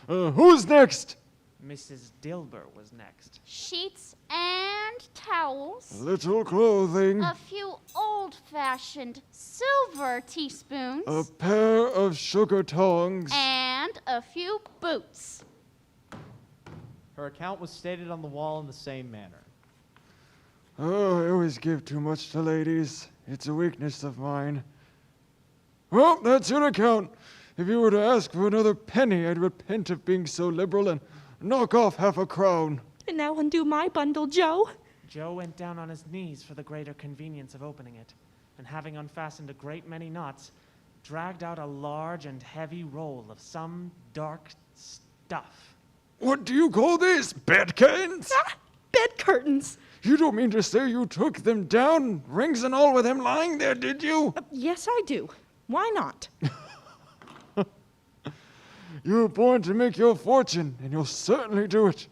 Who's next? Mrs. Dilber was next. Sheets and and towels. A little clothing. A few old-fashioned silver teaspoons. A pair of sugar tongs. And a few boots. Her account was stated on the wall in the same manner. Oh, I always give too much to ladies. It's a weakness of mine. Well, that's your account. If you were to ask for another penny, I'd repent of being so liberal and knock off half a crown. And now undo my bundle, Joe. Joe went down on his knees for the greater convenience of opening it, and having unfastened a great many knots, dragged out a large and heavy roll of some dark stuff. What do you call this? Bed curtains? Bed curtains. You don't mean to say you took them down, rings and all, with him lying there, did you? Yes, I do. Why not? You were born to make your fortune, and you'll certainly do it.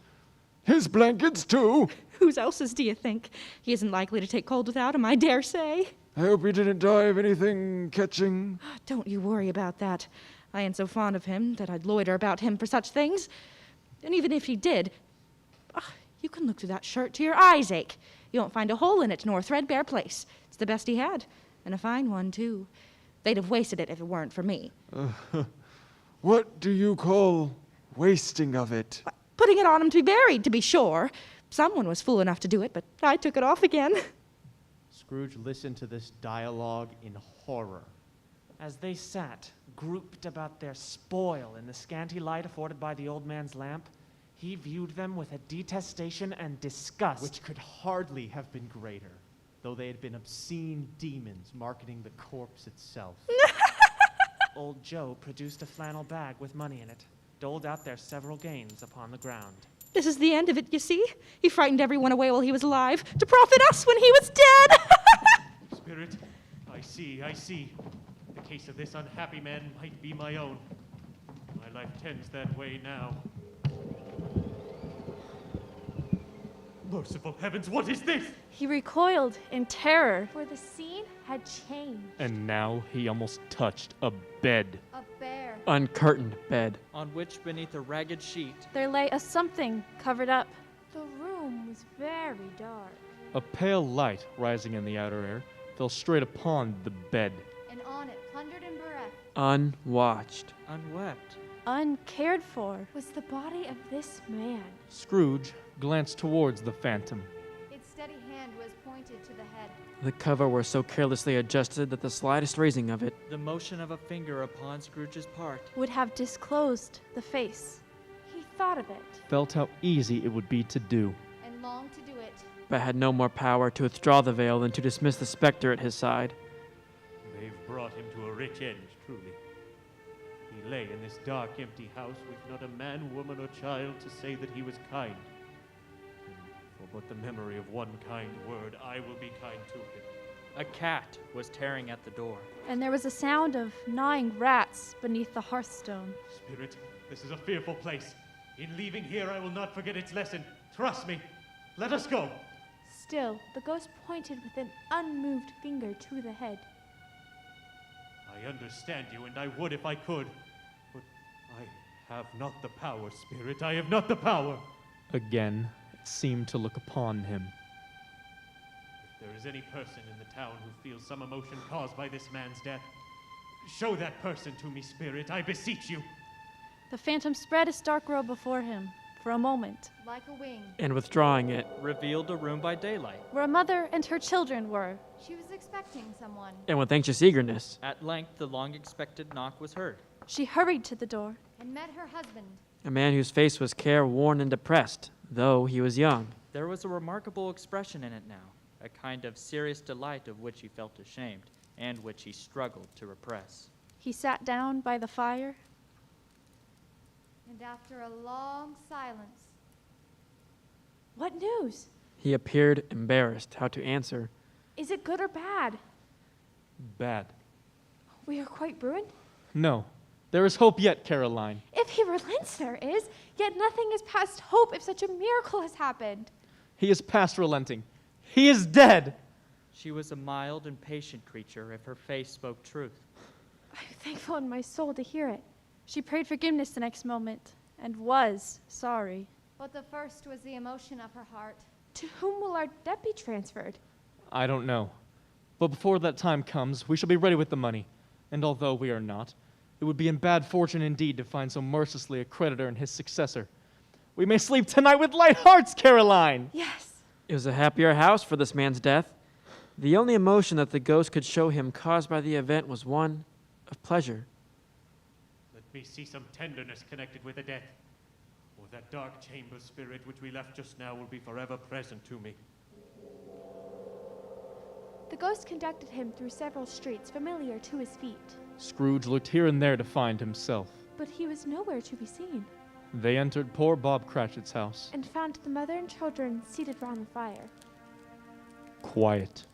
His blankets, too. Whose else's do you think? He isn't likely to take cold without him, I dare say. I hope he didn't die of anything catching. Don't you worry about that. I ain't so fond of him that I'd loiter about him for such things. And even if he did, you can look through that shirt till your eyes ache. You won't find a hole in it nor a threadbare place. It's the best he had, and a fine one, too. They'd have wasted it if it weren't for me. What do you call wasting of it? Putting it on him to be buried, to be sure. Someone was fool enough to do it, but I took it off again. Scrooge listened to this dialogue in horror. As they sat, grouped about their spoil in the scanty light afforded by the old man's lamp, he viewed them with a detestation and disgust which could hardly have been greater, though they had been obscene demons marketing the corpse itself. Old Joe produced a flannel bag with money in it, doled out their several gains upon the ground. This is the end of it, you see? He frightened everyone away while he was alive, to profit us when he was dead! Spirit, I see. The case of this unhappy man might be my own. My life tends that way now. Merciful heavens, what is this? He recoiled in terror, for the scene had changed. And now he almost touched a bed. A bear. Uncurtained bed. On which, beneath a ragged sheet, There lay a something covered up. The room was very dark. A pale light rising in the outer air fell straight upon the bed. And on it, plundered and bereft, Unwatched. unwept. Uncared for was the body of this man. Scrooge glanced towards the phantom. its steady hand was pointed to the head. The cover were so carelessly adjusted that the slightest raising of it The motion of a finger upon Scrooge's part Would have disclosed the face. He thought of it. Felt how easy it would be to do. And longed to do it. but had no more power to withdraw the veil than to dismiss the specter at his side. They've brought him to a rich end, truly. He lay in this dark, empty house with not a man, woman, or child to say that he was kind. And for but the memory of one kind word, I will be kind to him. A cat was tearing at the door. And there was a sound of gnawing rats beneath the hearthstone. Spirit, this is a fearful place. In leaving here, I will not forget its lesson. Trust me. Let us go. Still, the ghost pointed with an unmoved finger to the head. I understand you, and I would if I could. But I have not the power, Spirit. I have not the power. Again, it seemed to look upon him. If there is any person in the town who feels some emotion caused by this man's death, show that person to me, Spirit, I beseech you. The phantom spread his dark robe before him for a moment, like a wing, and withdrawing it, revealed a room by daylight. where a mother and her children were. She was expecting someone. And with anxious eagerness, At length, the long-expected knock was heard. She hurried to the door. And met her husband. a man whose face was careworn and depressed, though he was young. There was a remarkable expression in it now, a kind of serious delight of which he felt ashamed, and which he struggled to repress. He sat down by the fire. And after a long silence, What news? He appeared embarrassed how to answer. Is it good or bad? Bad. We are quite ruined? No, there is hope yet, Caroline. If he relents, there is. Yet nothing is past hope if such a miracle has happened. He is past relenting. He is dead. She was a mild and patient creature if her face spoke truth. I'm thankful in my soul to hear it. She prayed forgiveness the next moment and was sorry. but the first was the emotion of her heart. To whom will our debt be transferred? I don't know. But before that time comes, we shall be ready with the money. And although we are not, it would be in bad fortune indeed to find so mercilessly a creditor and his successor. We may sleep tonight with light hearts, Caroline! Yes. It was a happier house for this man's death. The only emotion that the ghost could show him caused by the event was one of pleasure. Let me see some tenderness connected with the death, or that dark chamber spirit which we left just now will be forever present to me. The ghost conducted him through several streets familiar to his feet, Scrooge looked here and there to find himself. but he was nowhere to be seen, They entered poor Bob Cratchit's house. and found the mother and children seated round the fire. Quiet.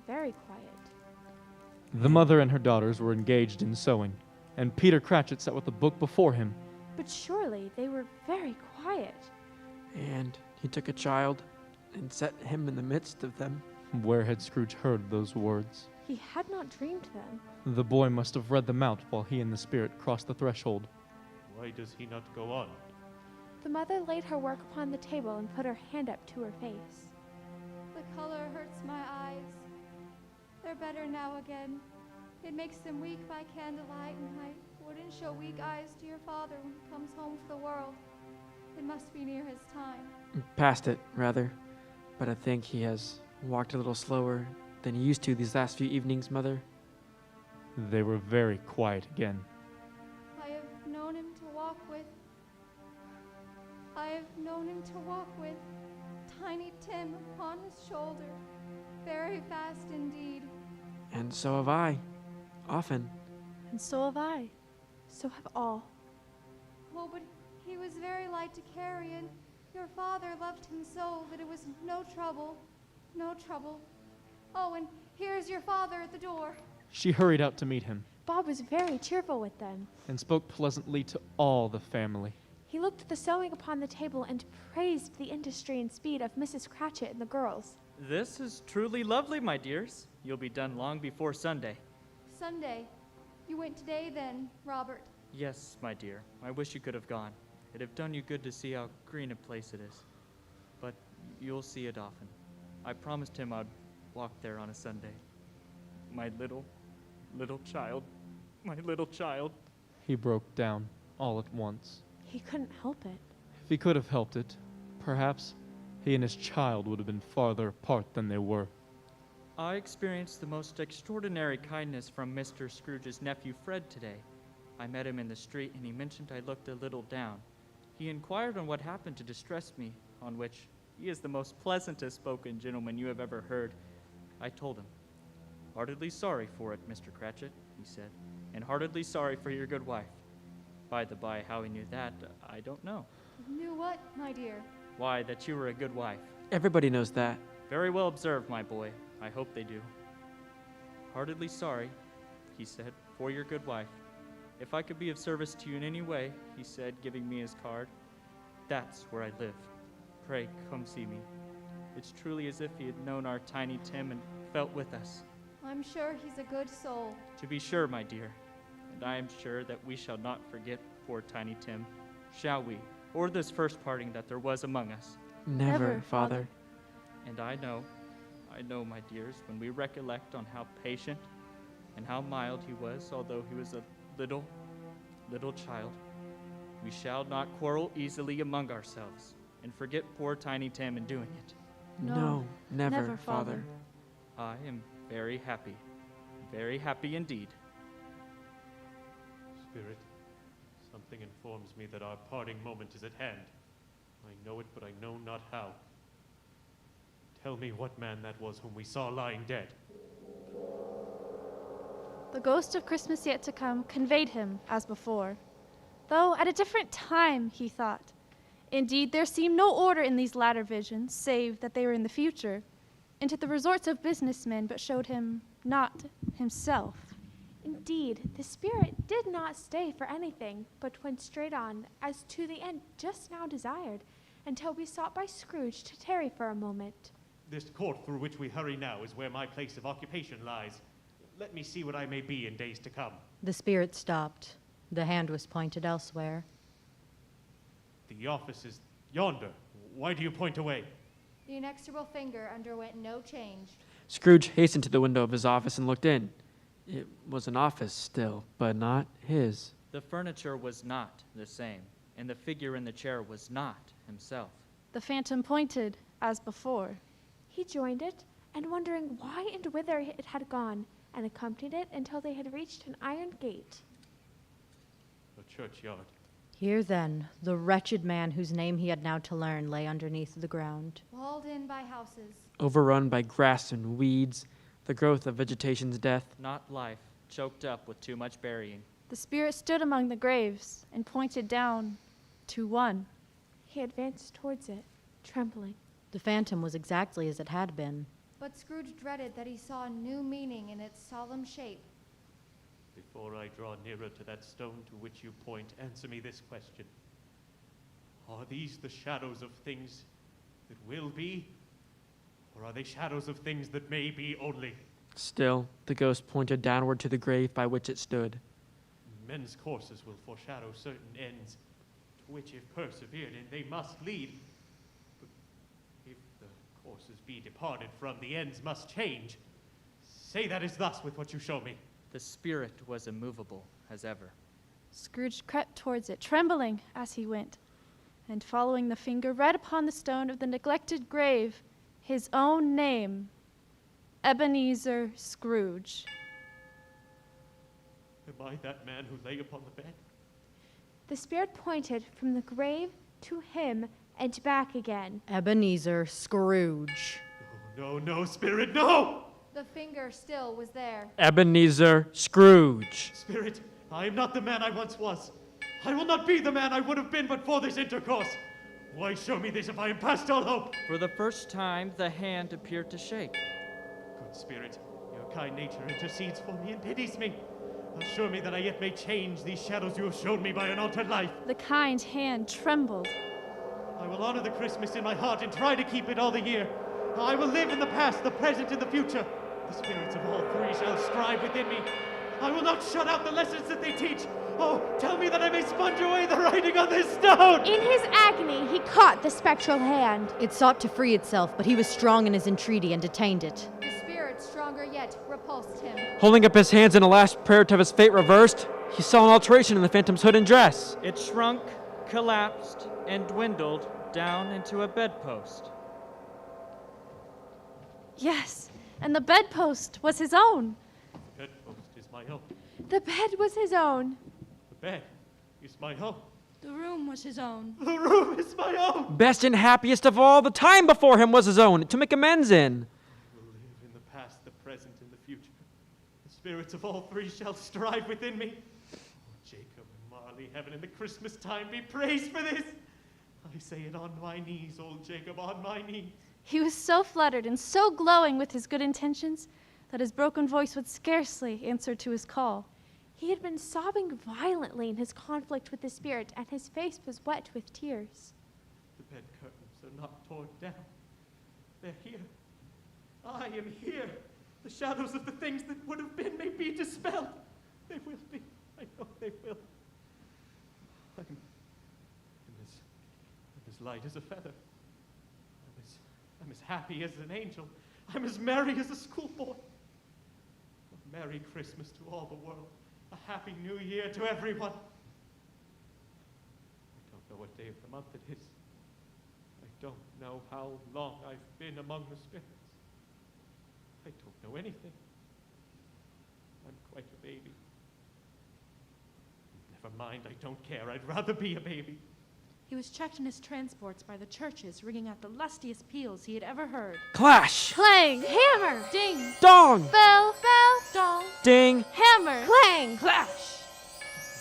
Very quiet. The mother and her daughters were engaged in sewing, and Peter Cratchit sat with a book before him. But surely they were very quiet. And he took a child and set him in the midst of them. Where had Scrooge heard those words? He had not dreamed them. The boy must have read them out while he and the spirit crossed the threshold. Why does he not go on? The mother laid her work upon the table and put her hand up to her face. The color hurts my eyes. They're better now again. It makes them weak by candlelight, and I wouldn't show weak eyes to your father when he comes home for the world. It must be near his time. Past it, rather. But I think he has walked a little slower than he used to these last few evenings, Mother. They were very quiet again. I have known him to walk with. I have known him to walk with Tiny Tim upon his shoulder, very fast indeed. And so have I. Often. And so have I. So have all. Oh, but he was very light to carry, and your father loved him so that it was no trouble. No trouble. Oh, and here's your father at the door. She hurried out to meet him Bob was very cheerful with them. and spoke pleasantly to all the family. He looked at the sewing upon the table and praised the industry and speed of Mrs. Cratchit and the girls. This is truly lovely, my dears. You'll be done long before Sunday. Sunday. You went today then, Robert. Yes, my dear. I wish you could have gone. It'd have done you good to see how green a place it is. But you'll see it often. I promised him I'd walk there on a Sunday. My little child. My little child. He broke down all at once. He couldn't help it. If he could have helped it, perhaps he and his child would have been farther apart than they were. I experienced the most extraordinary kindness from Mr. Scrooge's nephew Fred today. I met him in the street and he mentioned I looked a little down. He inquired on what happened to distress me, on which he is the most pleasantest spoken gentleman you have ever heard. I told him, "Heartily sorry for it, Mr. Cratchit," he said, "and heartily sorry for your good wife." By the by, how he knew that, I don't know. Knew what, my dear? Why, that you were a good wife. Everybody knows that. Very well observed, my boy. I hope they do. "Heartily sorry," he said, "for your good wife. If I could be of service to you in any way," he said, giving me his card, "that's where I live. Pray, come see me." It's truly as if he had known our Tiny Tim and felt with us. I'm sure he's a good soul. To be sure, my dear. And I am sure that we shall not forget poor Tiny Tim, shall we? Or this first parting that there was among us. Never, Father. And I know, my dears, when we recollect on how patient and how mild he was, although he was a little child, we shall not quarrel easily among ourselves and forget poor Tiny Tim in doing it. No, never, Father. I am very happy indeed. Spirit, something informs me that our parting moment is at hand. I know it, but I know not how. Tell me what man that was whom we saw lying dead. The ghost of Christmas yet to come conveyed him as before, though at a different time, he thought. Indeed, there seemed no order in these latter visions, save that they were in the future, into the resorts of businessmen, but showed him not himself. Indeed, the spirit did not stay for anything, but went straight on, as to the end just now desired, until we sought by Scrooge to tarry for a moment. This court through which we hurry now is where my place of occupation lies. Let me see what I may be in days to come. The spirit stopped. The hand was pointed elsewhere. The office is yonder. Why do you point away? The inexorable finger underwent no change. Scrooge hastened to the window of his office and looked in. It was an office still, but not his. The furniture was not the same, and the figure in the chair was not himself. The phantom pointed, as before. He joined it, and wondering why and whither it had gone, and accompanied it until they had reached an iron gate. A churchyard. Here then, the wretched man whose name he had now to learn lay underneath the ground. Walled in by houses. Overrun by grass and weeds, the growth of vegetation's death. Not life, choked up with too much burying. The spirit stood among the graves and pointed down to one. He advanced towards it, trembling. The phantom was exactly as it had been. But Scrooge dreaded that he saw a new meaning in its solemn shape. Before I draw nearer to that stone to which you point, answer me this question. Are these the shadows of things that will be, or are they shadows of things that may be only? Still, the ghost pointed downward to the grave by which it stood. Men's courses will foreshadow certain ends, to which if persevered in they must lead. But if the courses be departed from, the ends must change. Say that is thus with what you show me. The spirit was immovable as ever. Scrooge crept towards it, trembling as he went, and following the finger, read upon the stone of the neglected grave his own name, Ebenezer Scrooge. Am I that man who lay upon the bed? The spirit pointed from the grave to him and back again. Ebenezer Scrooge. No, no, spirit, no! The finger still was there. Ebenezer Scrooge. Spirit, I am not the man I once was. I will not be the man I would have been but for this intercourse. Why show me this if I am past all hope? For the first time, the hand appeared to shake. Good spirit, your kind nature intercedes for me and pities me. Assure me that I yet may change these shadows you have shown me by an altered life. The kind hand trembled. I will honor the Christmas in my heart and try to keep it all the year. I will live in the past, the present, and the future. The spirits of all three shall strive within me. I will not shut out the lessons that they teach. Oh, tell me that I may sponge away the writing on this stone! In his agony, he caught the spectral hand. It sought to free itself, but he was strong in his entreaty and detained it. The spirit, stronger yet, repulsed him. Holding up his hands in a last prayer to have his fate reversed, he saw an alteration in the phantom's hood and dress. It shrunk, collapsed, and dwindled down into a bedpost. Yes, and the bedpost was his own. The bedpost is my own. The bed was his own. The bed is my own. The room was his own. The room is my own. Best and happiest of all, the time before him was his own, to make amends in. I will live in the past, the present, and the future. The spirits of all three shall strive within me. Oh, Jacob and Marley, heaven in the Christmas time be praised for this. I say it on my knees, old Jacob, on my knees. He was so fluttered and so glowing with his good intentions that his broken voice would scarcely answer to his call. He had been sobbing violently in his conflict with the spirit, and his face was wet with tears. The bed curtains are not torn down. They're here. I am here. The shadows of the things that would have been may be dispelled. They will be. I know they will. I'm as light as a feather. I'm as happy as an angel. I'm as merry as a schoolboy. A Merry Christmas to all the world. A Happy New Year to everyone. I don't know what day of the month it is. I don't know how long I've been among the spirits. I don't know anything. I'm quite a baby. Never mind, I don't care. I'd rather be a baby. He was checked in his transports by the churches, ringing out the lustiest peals he had ever heard. Clash! Clang! Hammer! Ding! Dong! Bell! Bell! Dong! Ding! Hammer! Clang! Clash!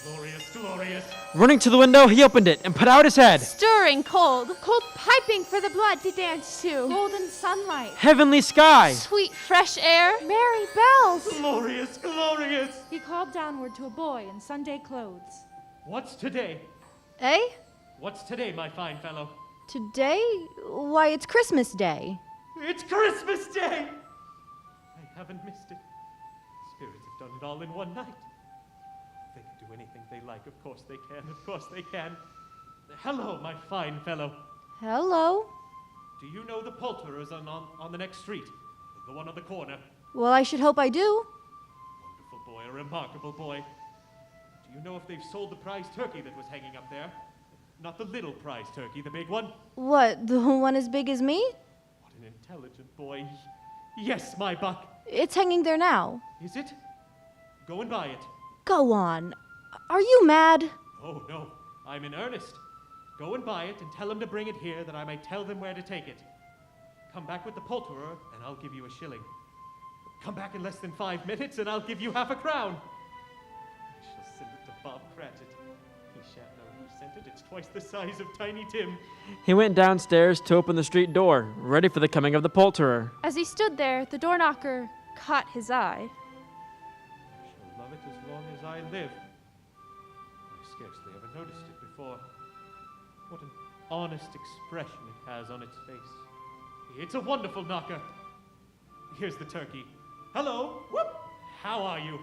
Glorious, glorious. Running to the window, he opened it and put out his head. Stirring cold! Cold piping for the blood to dance to. Golden sunlight! Heavenly sky! Sweet fresh air! Merry bells! Glorious, glorious. He called downward to a boy in Sunday clothes. What's today? Eh? What's today, my fine fellow? Today? Why, it's Christmas Day. It's Christmas Day! I haven't missed it. Spirits have done it all in one night. They can do anything they like. Of course they can. Of course they can. Hello, my fine fellow. Hello. Do you know the poulterers on the next street? The one on the corner? Well, I should hope I do. Wonderful boy, a remarkable boy. Do you know if they've sold the prize turkey that was hanging up there? Not the little prize turkey, the big one? What, the one as big as me? What an intelligent boy. Yes, my buck. It's hanging there now. Is it? Go and buy it. Go on. Are you mad? Oh, no. I'm in earnest. Go and buy it and tell them to bring it here that I may tell them where to take it. Come back with the poulterer and I'll give you a shilling. Come back in less than 5 minutes and I'll give you half a crown. I shall send it to Bob Cratchit. He shan't know who sent it. It's twice the size of Tiny Tim. He went downstairs to open the street door, ready for the coming of the poulterer. As he stood there, the door knocker caught his eye. I shall love it as long as I live. I scarcely ever noticed it before. What an honest expression it has on its face. It's a wonderful knocker. Here's the turkey. Hello. Whoop. How are you?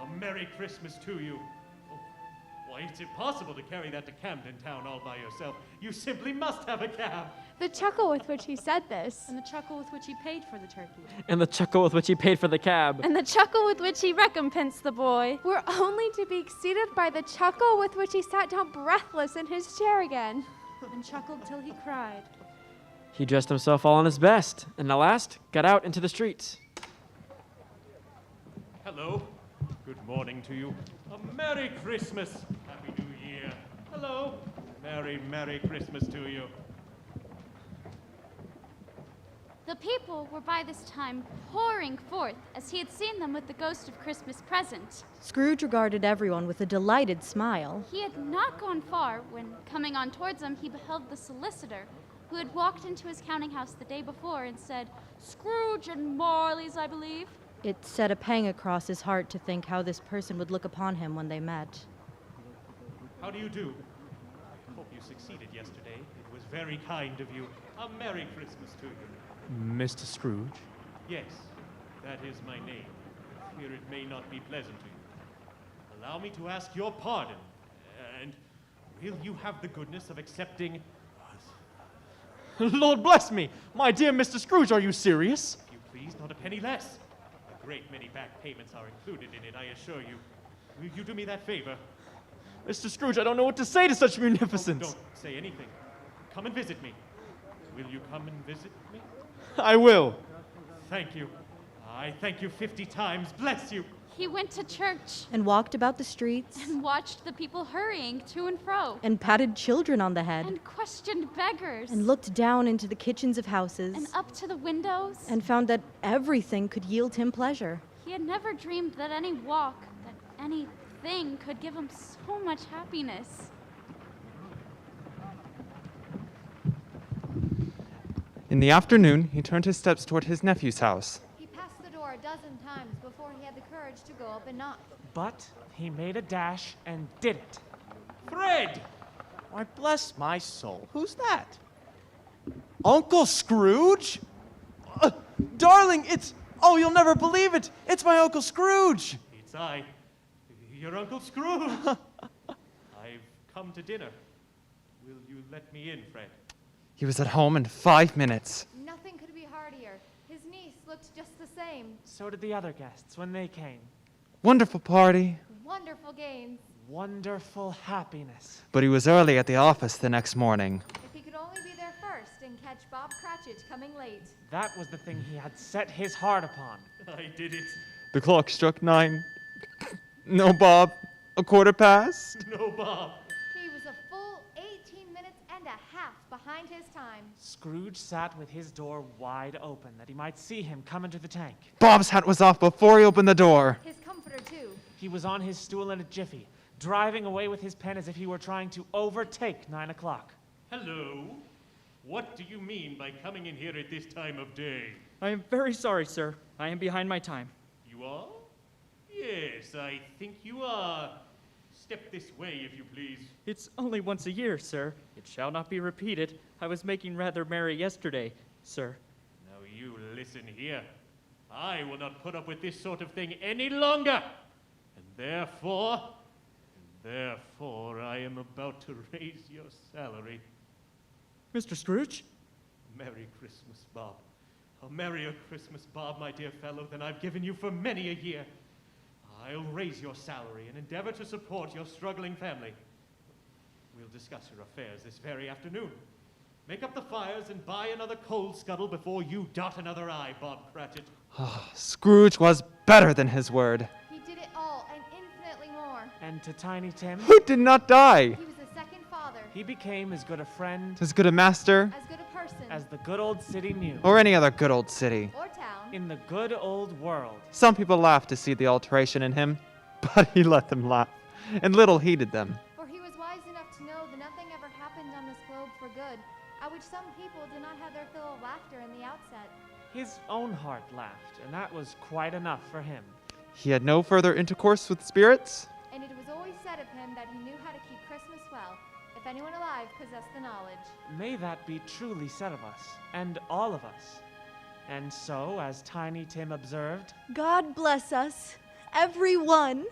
A Merry Christmas to you. Oh, why, it's impossible to carry that to Camden Town all by yourself. You simply must have a cab. The chuckle with which he said this. And the chuckle with which he paid for the turkey. And the chuckle with which he paid for the cab. And the chuckle with which he recompensed the boy. Were only to be exceeded by the chuckle with which he sat down breathless in his chair again. And chuckled till he cried. He dressed himself all in his best, and at last got out into the streets. Hello. Good morning to you. A Merry Christmas. Happy New Year. Hello. Merry Christmas to you. The people were by this time pouring forth as he had seen them with the ghost of Christmas present. Scrooge regarded everyone with a delighted smile. He had not gone far when, coming on towards them, he beheld the solicitor, who had walked into his counting house the day before and said, "Scrooge and Marley's, I believe." It set a pang across his heart to think how this person would look upon him when they met. How do you do? I hope you succeeded yesterday. It was very kind of you. A Merry Christmas to you. Mr. Scrooge? Yes, that is my name. I fear it may not be pleasant to you. Allow me to ask your pardon, and will you have the goodness of accepting... Lord bless me! My dear Mr. Scrooge, are you serious? If you please, not a penny less. A great many back payments are included in it, I assure you. Will you do me that favor? Mr. Scrooge, I don't know what to say to such munificence. Oh, don't say anything. Come and visit me. Will you come and visit me? I will. Thank you. I thank you 50 times. Bless you. He went to church And walked about the streets. and watched the people hurrying to and fro. And patted children on the head. And questioned beggars. And looked down into the kitchens of houses. And up to the windows. And found that everything could yield him pleasure. He had never dreamed that any walk, that anything could give him so much happiness. In the afternoon, he turned his steps toward his nephew's house. He passed the door a dozen times before he had the courage to go up and knock. But he made a dash and did it. Fred! Why, bless my soul. Who's that? Uncle Scrooge? Darling, it's... Oh, you'll never believe it. It's my Uncle Scrooge. It's I, your Uncle Scrooge. I've come to dinner. Will you let me in, Fred? He was at home in 5 minutes. Nothing could be heartier. His niece looked just the same. So did the other guests when they came. Wonderful party. Wonderful games. Wonderful happiness. But he was early at the office the next morning. If he could only be there first and catch Bob Cratchit coming late. That was the thing he had set his heart upon. I did it. The clock struck 9. No, Bob. A quarter past. No, Bob. He was a full 18 minutes and a half behind his time. Scrooge sat with his door wide open that he might see him come into the tank. Bob's hat was off before he opened the door. His comforter, too. He was on his stool in a jiffy, driving away with his pen as if he were trying to overtake 9 o'clock. Hello. What do you mean by coming in here at this time of day? I am very sorry, sir. I am behind my time. You are? Yes, I think you are. Step this way, if you please. It's only once a year, sir. It shall not be repeated. I was making rather merry yesterday, sir. Now you listen here. I will not put up with this sort of thing any longer. And therefore, I am about to raise your salary. Mr. Scrooge? Merry Christmas, Bob. A merrier Christmas, Bob, my dear fellow, than I've given you for many a year. I'll raise your salary and endeavor to support your struggling family. We'll discuss your affairs this very afternoon. Make up the fires and buy another coal scuttle before you dot another I, Bob Cratchit. Scrooge was better than his word. He did it all and infinitely more. And to Tiny Tim, Who did not die? He was a second father. he became as good a friend As good a master, As good a person. as the good old city knew. or any other good old city. Or town. In the good old world. Some people laughed to see the alteration in him, but he let them laugh, and little heeded them. For he was wise enough to know that nothing ever happened on this globe for good, at which some people did not have their fill of laughter in the outset. His own heart laughed, and that was quite enough for him. He had no further intercourse with spirits, And it was always said of him that he knew how to keep Christmas well, if anyone alive possessed the knowledge. May that be truly said of us, and all of us. And so, as Tiny Tim observed, God bless us, everyone.